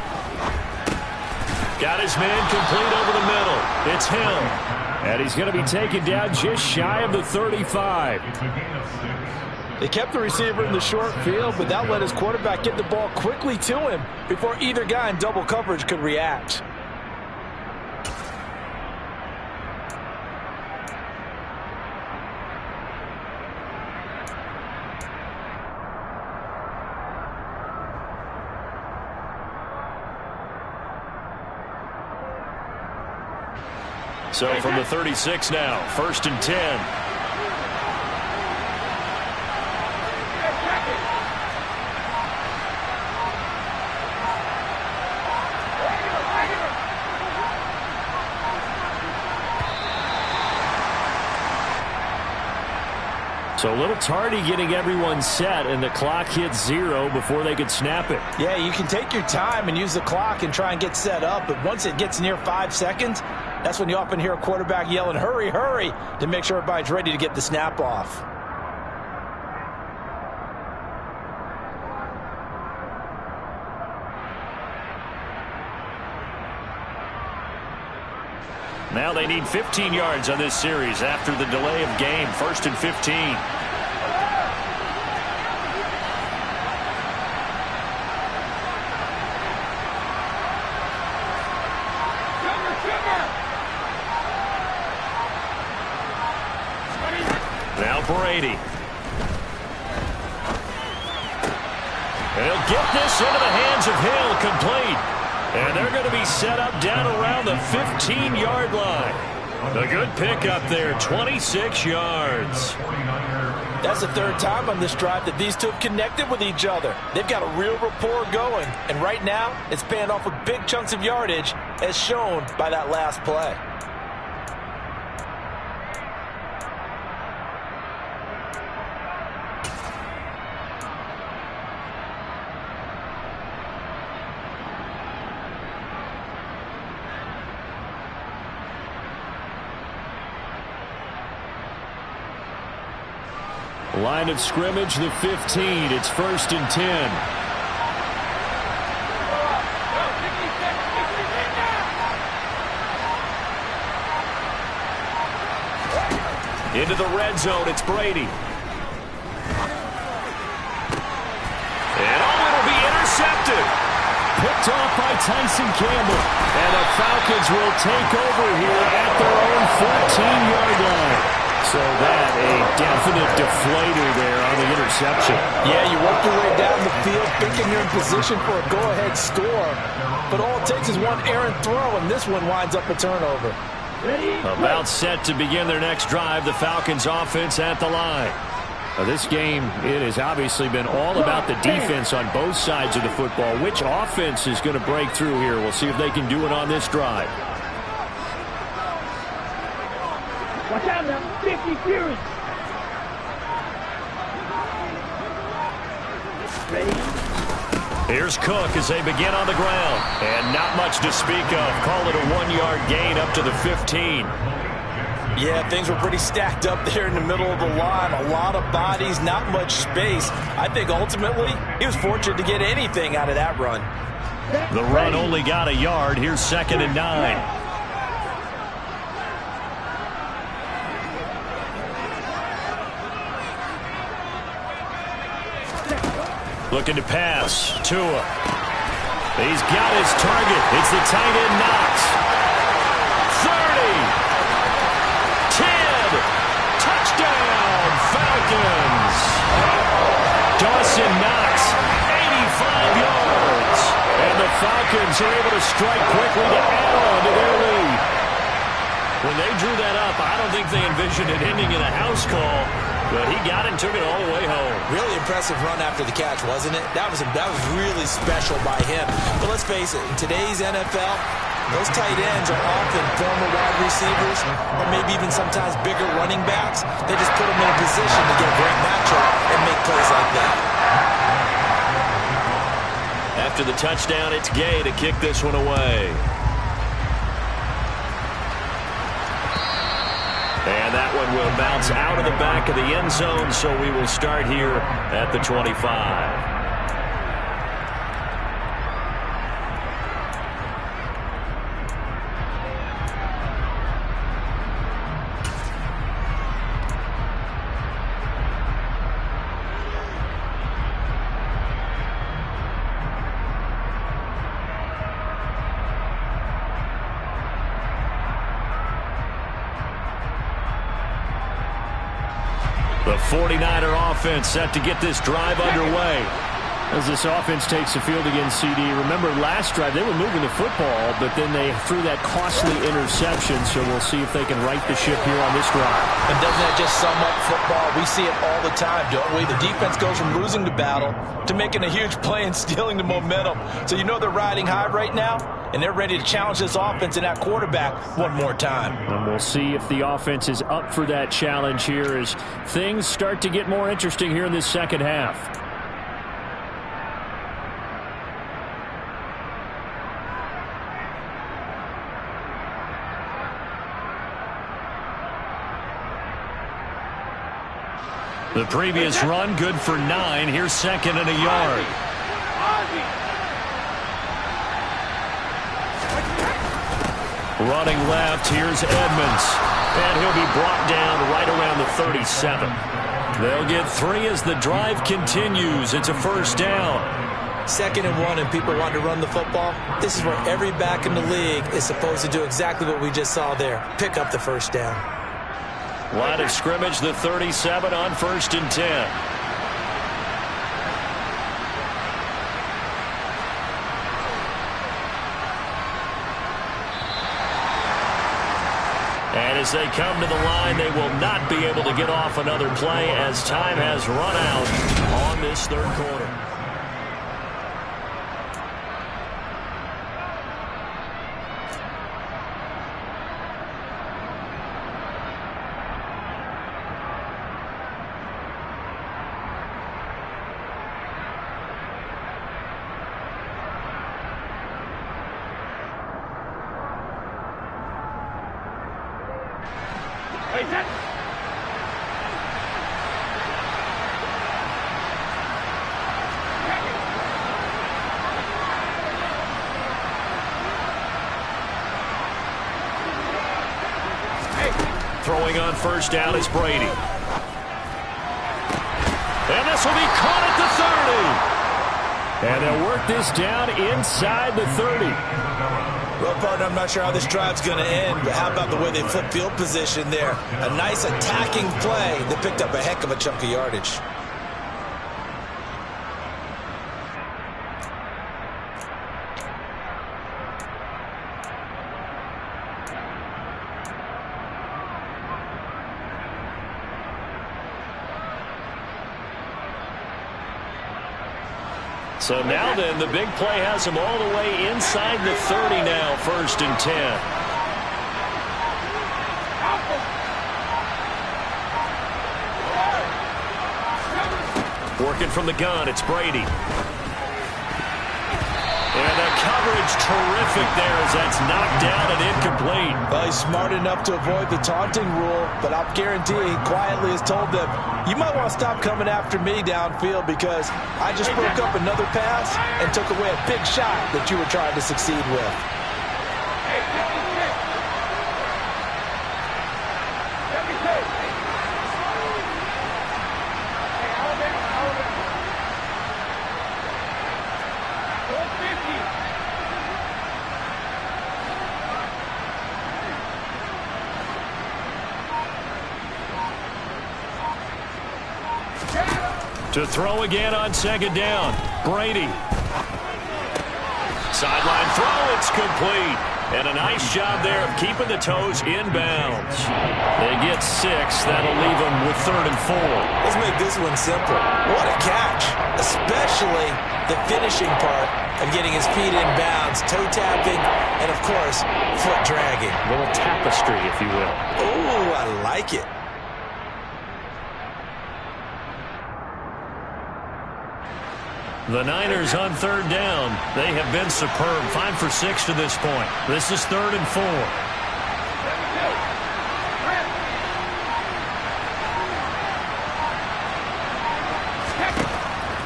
Speaker 1: Got his man complete over the middle. It's him. And he's going to be taken down just shy of the 35.
Speaker 2: They kept the receiver in the short field, but that let his quarterback get the ball quickly to him before either guy in double coverage could react.
Speaker 1: So from the 36 now, 1st and 10. So a little tardy getting everyone set, and the clock hits 0 before they could snap it.
Speaker 2: Yeah, you can take your time and use the clock and try and get set up, but once it gets near 5 seconds, that's when you often hear a quarterback yelling, hurry, hurry, to make sure everybody's ready to get the snap off.
Speaker 1: Now they need 15 yards on this series after the delay of game. 1st and 15. Now Brady. And he'll get this into the hands of Hill, complete. And they're going to be set up down around the 15-yard line. A good pickup there, 26 yards.
Speaker 5: That's the third time on this drive that these two have connected with each other. They've got a real rapport going, and right now it's paying off with big chunks of yardage, as shown by that last play.
Speaker 1: Line of scrimmage, the 15. It's 1st and 10. Into the red zone, it's Brady. And it'll be intercepted. Picked off by Tyson Campbell. And the Falcons will take over here at their own 14-yard line. So that a definite deflator there on the interception.
Speaker 5: Yeah, you work your way down the field thinking you're in position for a go-ahead score. But all it takes is one errant throw, and this one winds up a turnover.
Speaker 1: About set to begin their next drive, the Falcons offense at the line. Now this game, it has obviously been all about the defense on both sides of the football. Which offense is going to break through here? We'll see if they can do it on this drive.
Speaker 3: Watch out now. 50 Fury. Ready?
Speaker 1: Here's Cook as they begin on the ground. And not much to speak of. Call it a 1-yard gain up to the 15.
Speaker 5: Yeah, things were pretty stacked up there in the middle of the line. A lot of bodies, not much space. I think ultimately he was fortunate to get anything out of that run.
Speaker 1: The run only got a yard. Here's 2nd and 9. Looking to pass. Tua. He's got his target. It's the tight end Knox. 30. 10. Touchdown, Falcons. Dawson Knox, 85 yards. And the Falcons are able to strike quickly to add on to their lead. When they drew that up, I don't think they envisioned it ending in a house call. But he got it and took it all the way home.
Speaker 5: Really impressive run after the catch, wasn't it? That was really special by him. But let's face it, in today's NFL, those tight ends are often former wide receivers or maybe even sometimes bigger running backs. They just put them in a position to get a great matchup and make plays like that.
Speaker 1: After the touchdown, it's Gay to kick this one away. And that one will bounce out of the back of the end zone, so we will start here at the 25. The 49er offense set to get this drive underway. As this offense takes the field against CD, remember last drive they were moving the football, but then they threw that costly interception, so we'll see if they can right the ship here on this drive.
Speaker 5: And doesn't that just sum up football? We see it all the time, don't we? The defense goes from losing the battle to making a huge play and stealing the momentum. So you know they're riding high right now, and they're ready to challenge this offense and that quarterback one more time.
Speaker 1: And we'll see if the offense is up for that challenge here as things start to get more interesting here in this second half. The previous run, good for 9. Here's 2nd and a yard. Running left, here's Edmonds. And he'll be brought down right around the 37. They'll get 3 as the drive continues. It's a first down.
Speaker 5: 2nd and 1 and people want to run the football. This is where every back in the league is supposed to do exactly what we just saw there. Pick up the first down.
Speaker 1: Line of scrimmage, the 37 on 1st and 10. And as they come to the line, they will not be able to get off another play as time has run out on this third quarter. Throwing on first down is Brady. And this will be caught at the 30. And they'll work this down inside the 30.
Speaker 5: Well, partner, I'm not sure how this drive's going to end, but how about the way they flip field position there? A nice attacking play that picked up a heck of a chunk of yardage.
Speaker 1: So now then, the big play has them all the way inside the 30 now, 1st and 10. Working from the gun, it's Brady. And the coverage terrific there as that's knocked down and incomplete.
Speaker 5: Well, he's smart enough to avoid the taunting rule, but I'm guaranteeing quietly has told them, you might want to stop coming after me downfield because I just broke up another pass and took away a big shot that you were trying to succeed with.
Speaker 1: To throw again on 2nd down. Brady. Sideline throw, it's complete. And a nice job there of keeping the toes inbounds. They get 6. That'll leave them with 3rd and 4.
Speaker 5: Let's make this one simple. What a catch. Especially the finishing part of getting his feet in bounds, toe tapping, and of course, foot dragging.
Speaker 1: A little tapestry, if you will.
Speaker 5: Ooh, I like it.
Speaker 1: The Niners on 3rd down. They have been superb. 5 for 6 to this point. This is 3rd and 4.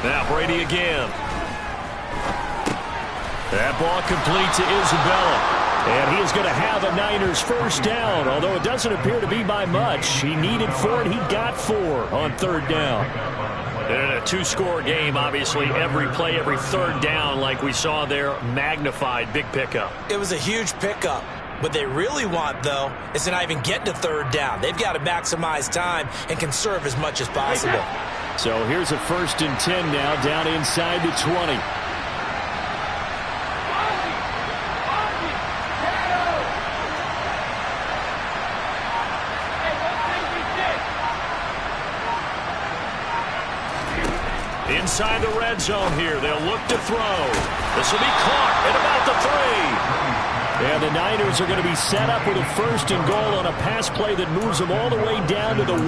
Speaker 1: Now Brady again. That ball complete to Isabella. And he is going to have a Niners 1st down, although it doesn't appear to be by much. He needed 4, and he got 4 on 3rd down. In a 2-score game, obviously, every play, every 3rd down, like we saw there, magnified. Big pickup.
Speaker 5: It was a huge pickup. What they really want, though, is to not even get to 3rd down. They've got to maximize time and conserve as much as possible.
Speaker 1: So here's a 1st and 10 now, down inside the 20. Inside the red zone here. They'll look to throw. This will be caught at about the 3. And the Niners are going to be set up with a 1st and goal on a pass play that moves them all the way down to the 1.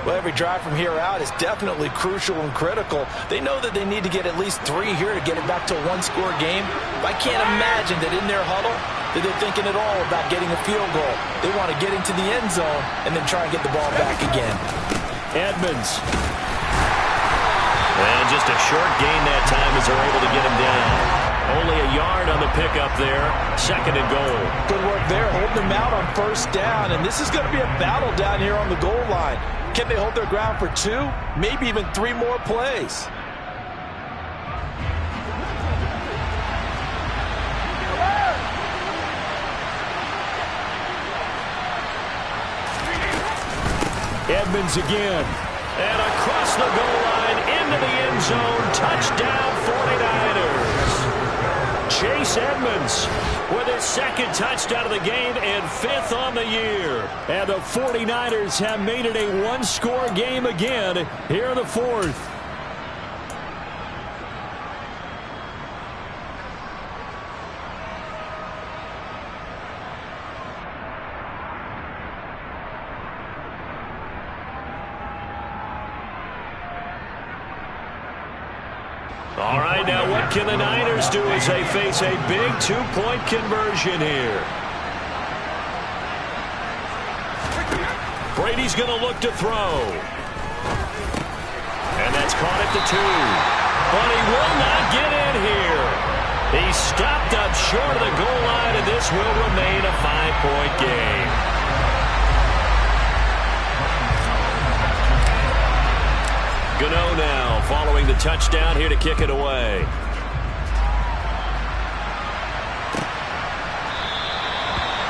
Speaker 5: Well, every drive from here out is definitely crucial and critical. They know that they need to get at least 3 here to get it back to a 1-score game. But I can't imagine that in their huddle that they're thinking at all about getting a field goal. They want to get into the end zone and then try and get the ball back again.
Speaker 1: Edmonds. And just a short gain that time as they're able to get him down. Only a yard on the pickup there. 2nd and goal.
Speaker 5: Good work there, holding them out on 1st down. And this is going to be a battle down here on the goal line. Can they hold their ground for 2, maybe even 3 more plays?
Speaker 1: Edmonds again. And across the goal line into the end zone. Touchdown 49ers. Chase Edmonds with his second touchdown of the game and 5th on the year. And the 49ers have made it a one-score game again here in the 4th. All right, now what can the Niners do as they face a big 2-point conversion here? Brady's going to look to throw. And that's caught at the 2. But he will not get in here. He stopped up short of the goal line, and this will remain a 5-point game. Gano now following the touchdown here to kick it away.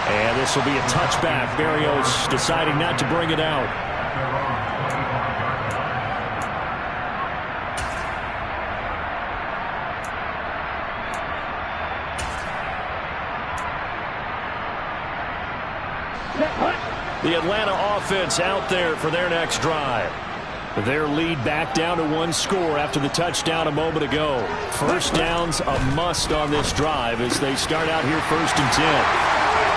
Speaker 1: And this will be a touchback. Berrios deciding not to bring it out. The Atlanta offense out there for their next drive. Their lead back down to 1 score after the touchdown a moment ago. First down's a must on this drive as they start out here 1st and 10.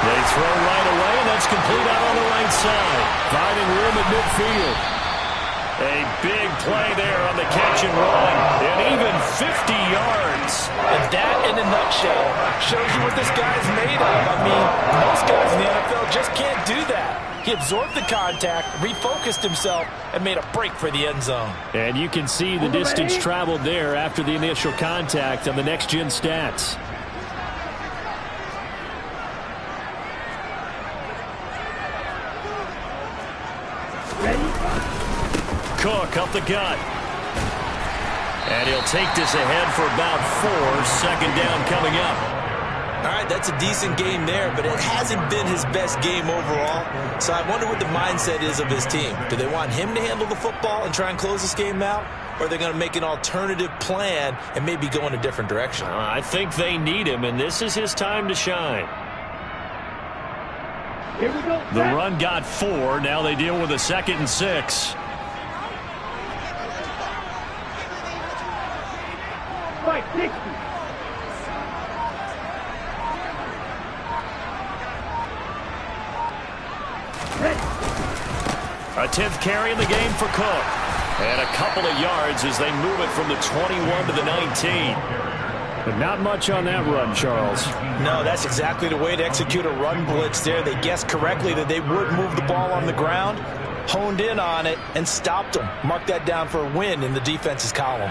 Speaker 1: They throw right away, and that's complete out on the right side. Finding room at midfield. A big play there on the catch and run, and even 50 yards.
Speaker 5: And that, in a nutshell, shows you what this guy's made of. I mean, most guys in the NFL just can't do that. He absorbed the contact, refocused himself, and made a break for the end zone.
Speaker 1: And you can see the distance traveled there after the initial contact on the next-gen stats. Cook up the gut. And he'll take this ahead for about 4. 2nd down coming up.
Speaker 2: All right, that's a decent game there, but it hasn't been his best game overall. So I wonder what the mindset is of his team. Do they want him to handle the football and try and close this game out? Or are they going to make an alternative plan and maybe go in a different direction?
Speaker 1: I think they need him, and this is his time to shine.
Speaker 3: Here we go.
Speaker 1: The run got 4. Now they deal with a 2nd and 6.
Speaker 3: Fight 60.
Speaker 1: A 10th carry in the game for Cook. And a couple of yards as they move it from the 21 to the 19. But not much on that run, Charles.
Speaker 5: No, that's exactly the way to execute a run blitz there. They guessed correctly that they would move the ball on the ground, honed in on it, and stopped them. Mark that down for a win in the defense's column.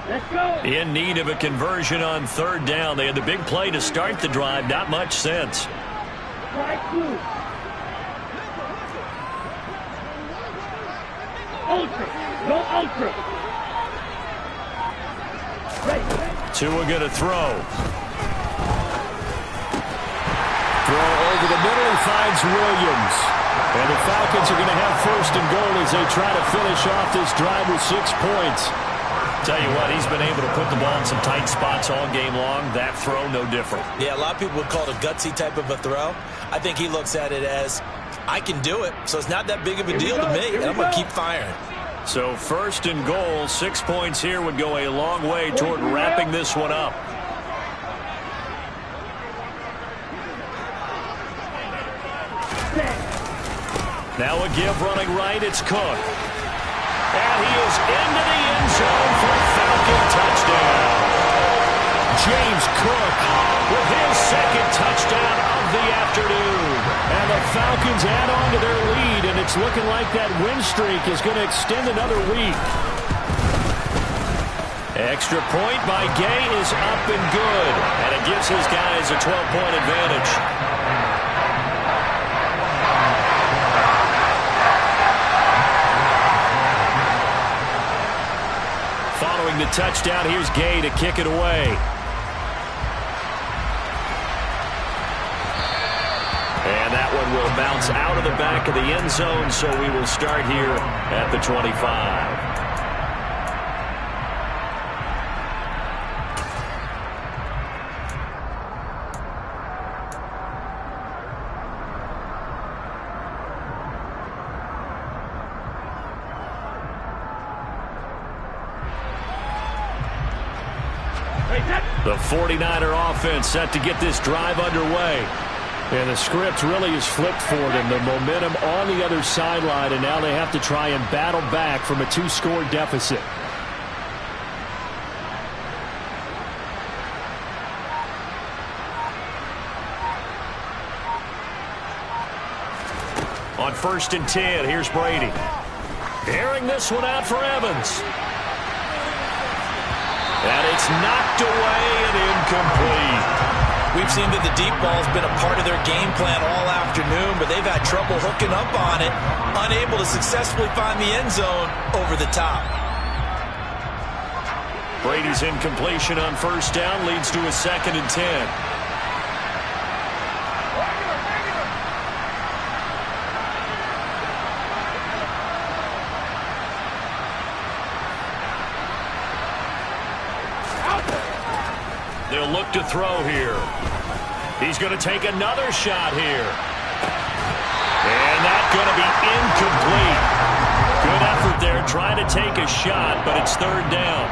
Speaker 3: Let's go.
Speaker 1: In need of a conversion on 3rd down. They had the big play to start the drive. Not much sense.
Speaker 3: Right through. Ultra. Go ultra. Ready.
Speaker 1: Tua going to throw. Throw over the middle. He finds Williams. And the Falcons are going to have 1st and goal as they try to finish off this drive with 6 points. Tell you what, he's been able to put the ball in some tight spots all game long. That throw, no different.
Speaker 2: Yeah, a lot of people would call it a gutsy type of a throw. I think he looks at it as, I can do it, so it's not that big of a deal to me, and I'm going to keep firing.
Speaker 1: So 1st and goal, 6 points here would go a long way toward wrapping this one up. Now a give running right, it's Cook. And he is into the end zone for a Falcon touchdown. James Cook with his 2nd touchdown of the afternoon. And the Falcons add on to their lead, and it's looking like that win streak is going to extend another week. Extra point by Gay is up and good, and it gives his guys a 12-point advantage. Following the touchdown, here's Gay to kick it away. And that one will bounce out of the back of the end zone, so we will start here at the 25. The 49er offense set to get this drive underway. And the script really is flipped for them. The momentum on the other sideline, and now they have to try and battle back from a 2-score deficit. On 1st and 10, here's Brady. Airing this one out for Evans. And it's knocked away and incomplete.
Speaker 2: We've seen that the deep ball's been a part of their game plan all afternoon, but they've had trouble hooking up on it, unable to successfully find the end zone over the top.
Speaker 1: Brady's incompletion on 1st down leads to a 2nd and 10. They'll look to throw here. He's going to take another shot here. And that's going to be incomplete. Good effort there trying to take a shot, but it's 3rd down.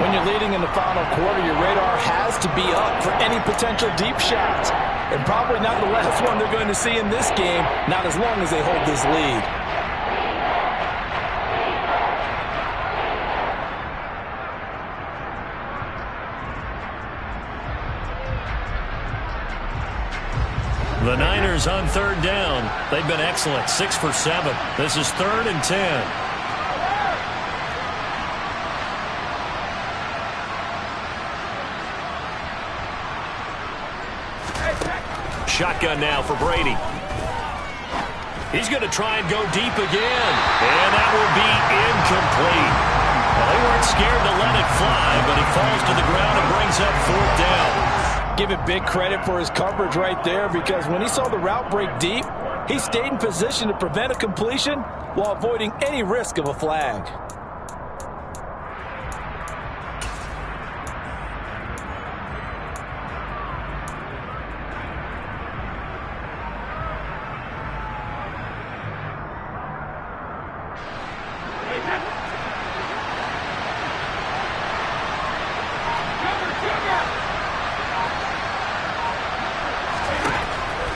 Speaker 2: When you're leading in the final quarter, your radar has to be up for any potential deep shots. And probably not the last one they're going to see in this game, not as long as they hold this lead.
Speaker 1: The Niners on 3rd down. They've been excellent, 6 for 7. This is 3rd and 10. Shotgun now for Brady. He's going to try and go deep again. And that will be incomplete. Well, they weren't scared to let it fly, but it falls to the ground and brings up 4th down.
Speaker 2: Give it big credit for his coverage right there, because when he saw the route break deep, he stayed in position to prevent a completion while avoiding any risk of a flag.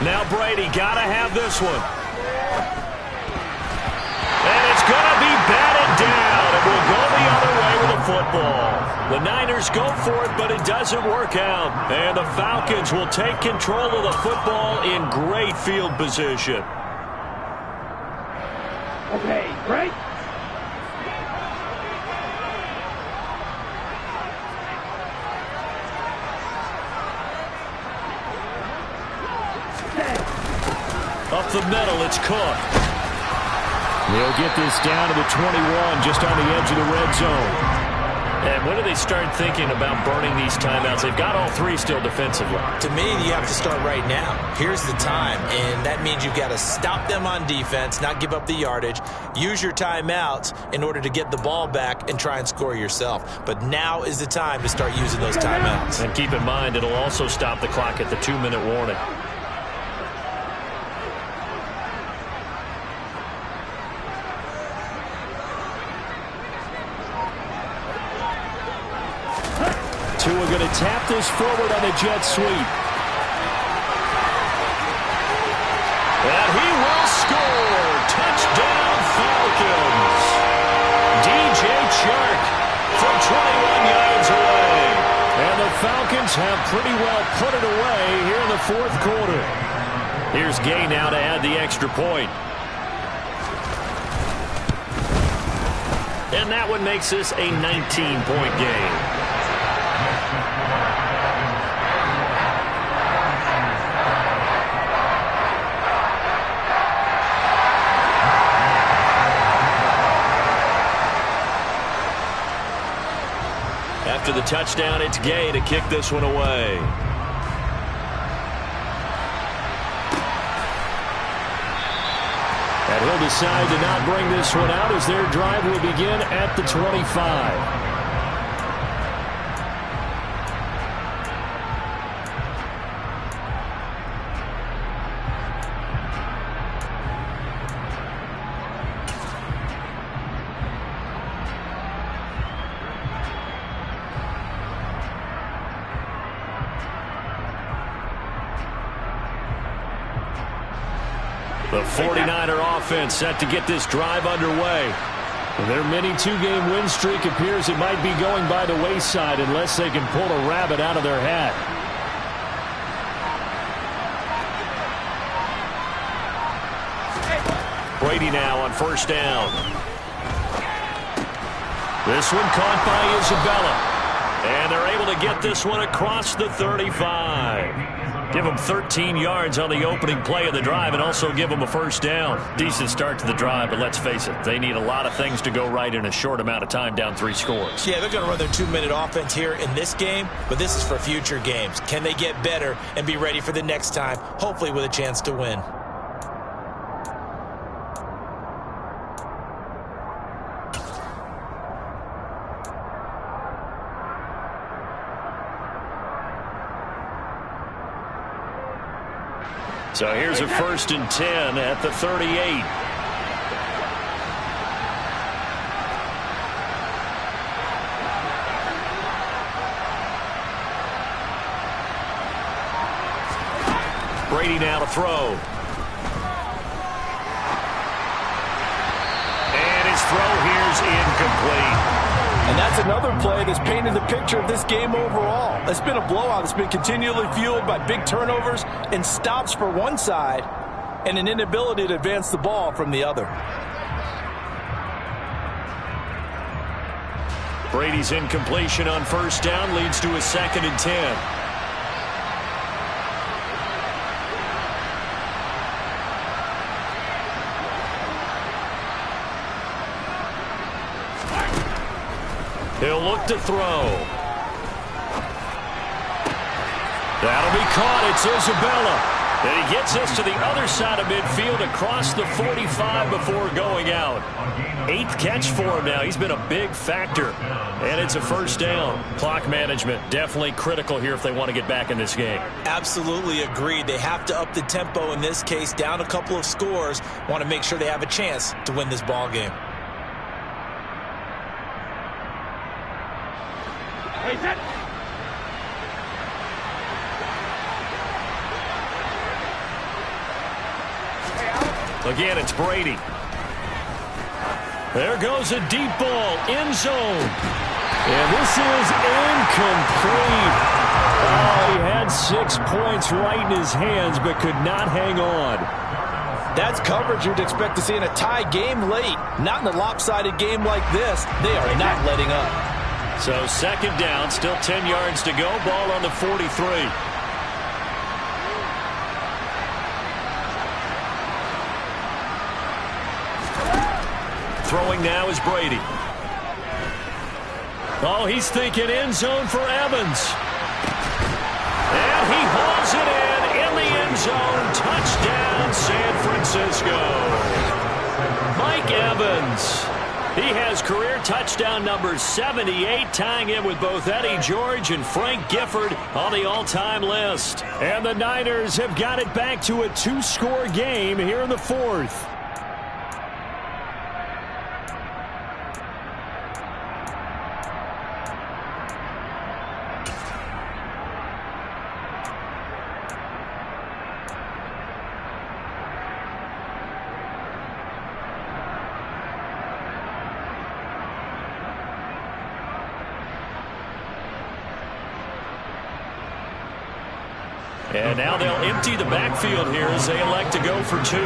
Speaker 1: Now Brady got to have this one. And it's going to be batted down. It will go the other way with the football. The Niners go for it, but it doesn't work out. And the Falcons will take control of the football in great field position.
Speaker 3: Okay, break.
Speaker 1: Up the middle, it's Cook. They'll get this down to the 21, just on the edge of the red zone. And when do they start thinking about burning these timeouts? They've got all 3 still defensively.
Speaker 2: To me, you have to start right now. Here's the time, and that means you've got to stop them on defense, not give up the yardage, use your timeouts in order to get the ball back and try and score yourself. But now is the time to start using those timeouts.
Speaker 1: And keep in mind, it'll also stop the clock at the 2-minute warning. Tua going to tap this forward on the jet sweep. And he will score. Touchdown Falcons. DJ Chark from 21 yards away. And the Falcons have pretty well put it away here in the 4th quarter. Here's Gay now to add the extra point. And that one makes this a 19-point game. After the touchdown, it's Gay to kick this one away. And he'll decide to not bring this one out as their drive will begin at the 25. The 49er offense set to get this drive underway. Their mini two-game win streak appears it might be going by the wayside unless they can pull a rabbit out of their hat. Brady now on first down. This one caught by Isabella. And they're able to get this one across the 35. Give them 13 yards on the opening play of the drive and also give them a first down. Decent start to the drive, but let's face it, they need a lot of things to go right in a short amount of time, down 3 scores.
Speaker 5: Yeah, they're going to run their 2-minute offense here in this game, but this is for future games. Can they get better and be ready for the next time, hopefully with a chance to win?
Speaker 1: So here's a 1st and 10 at the 38. Brady now to throw. And his throw here's incomplete.
Speaker 2: And that's another play that's painted the picture of this game overall. It's been a blowout. It's been continually fueled by big turnovers and stops for one side and an inability to advance the ball from the other.
Speaker 1: Brady's incompletion on first down leads to a 2nd and 10. He'll look to throw. That'll be caught. It's Isabella. And he gets us to the other side of midfield across the 45 before going out. 8th catch for him now. He's been a big factor. And it's a first down. Clock management definitely critical here if they want to get back in this game.
Speaker 5: Absolutely agreed. They have to up the tempo in this case, down a couple of scores. Want to make sure they have a chance to win this ball game.
Speaker 1: Again, it's Brady. There goes a deep ball, end zone. And this is incomplete. Oh, he had 6 points right in his hands, but could not hang on.
Speaker 2: That's coverage you'd expect to see in a tie game late. Not in a lopsided game like this. They are not letting up.
Speaker 1: So 2nd down, still 10 yards to go. Ball on the 43. Throwing now is Brady. Oh, he's thinking end zone for Evans. And he hauls it in the end zone. Touchdown, San Francisco. Mike Evans. He has career touchdown number 78, tying him with both Eddie George and Frank Gifford on the all-time list. And the Niners have got it back to a 2-score game here in the 4th. And now they'll empty the backfield here as they elect to go for 2.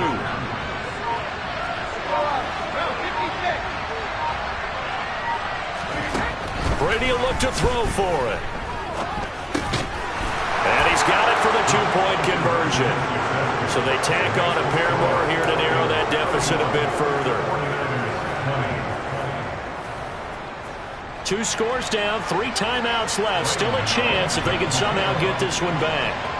Speaker 1: Brady will look to throw for it. And he's got it for the 2-point conversion. So they tack on a pair more here to narrow that deficit a bit further. 2 scores down, 3 timeouts left. Still a chance if they can somehow get this one back.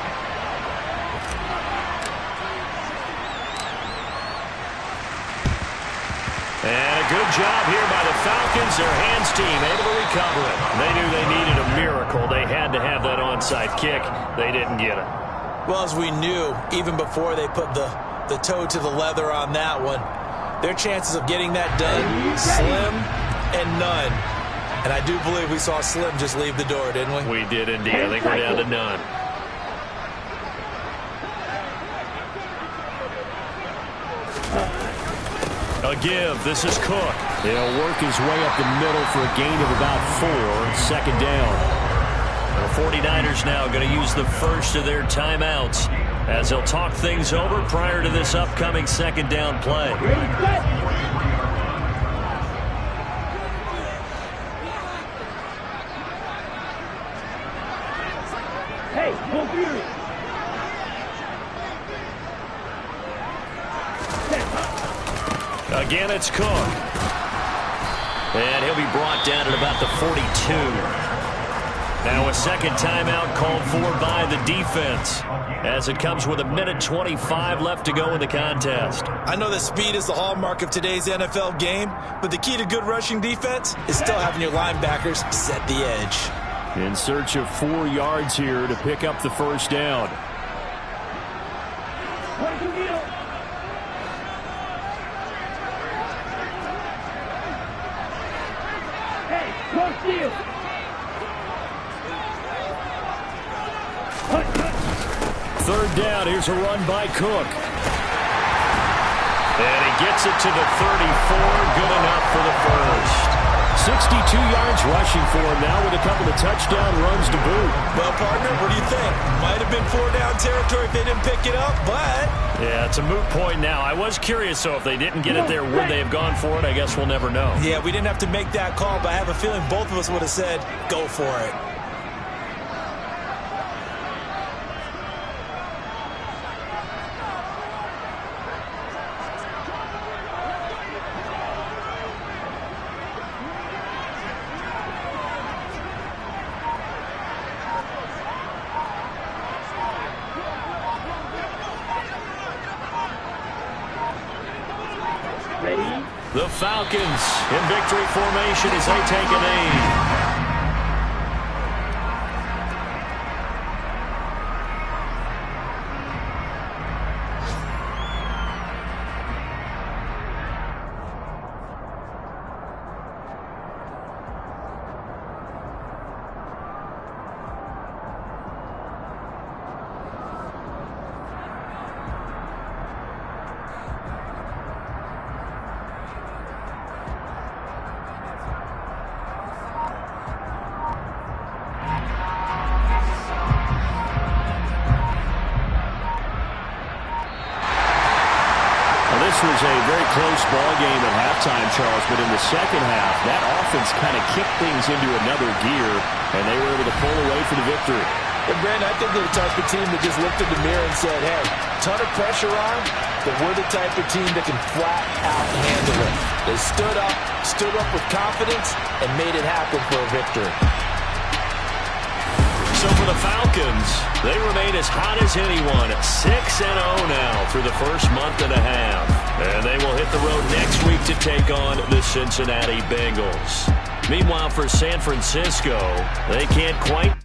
Speaker 1: And a good job here by the Falcons. Their hands team able to recover it. They knew they needed a miracle. They had to have that onside kick. They didn't get it.
Speaker 5: Well, as we knew, even before they put the toe to the leather on that one, their chances of getting that done, slim and none. And I do believe we saw Slim just leave the door, didn't we?
Speaker 1: We did indeed. I think we're down to none. A give. This is Cook.
Speaker 4: He'll work his way up the middle for a gain of about 4. Second down.
Speaker 1: The 49ers now going to use the first of their timeouts as they'll talk things over prior to this upcoming second down play.
Speaker 3: Hey, go Fury.
Speaker 1: Again, it's Cook. And he'll be brought down at about the 42. Now a second timeout called for by the defense as it comes with 1:25 left to go in the contest.
Speaker 5: I know that speed is the hallmark of today's NFL game, but the key to good rushing defense is still having your linebackers set the edge.
Speaker 1: In search of 4 yards here to pick up the first down.
Speaker 3: Hey, go steal.
Speaker 1: Third down. Here's a run by Cook. And he gets it to the 34. Good enough for the first. 62 yards rushing for him now with a couple of touchdown runs to boot.
Speaker 5: Well, partner, what do you think? Might have been 4-down territory if they didn't pick it up, but...
Speaker 1: Yeah, it's a moot point now. I was curious, though, if they didn't get it there, would they have gone for it? I guess we'll never know.
Speaker 5: Yeah, we didn't have to make that call, but I have a feeling both of us would have said, go for it.
Speaker 1: The Falcons in victory formation as they take a knee. This was a very close ball game at halftime, Charles, but in the second half, that offense kind of kicked things into another gear, and they were able to pull away for the victory.
Speaker 5: And Brandon, I think they're the type of team that just looked in the mirror and said, hey, ton of pressure on, but we're the type of team that can flat out handle it. They stood up with confidence, and made it happen for a victory.
Speaker 1: So for the Falcons, they remain as hot as anyone at 6-0 now through the first month and a half. And they will hit the road next week to take on the Cincinnati Bengals. Meanwhile, for San Francisco, they can't quite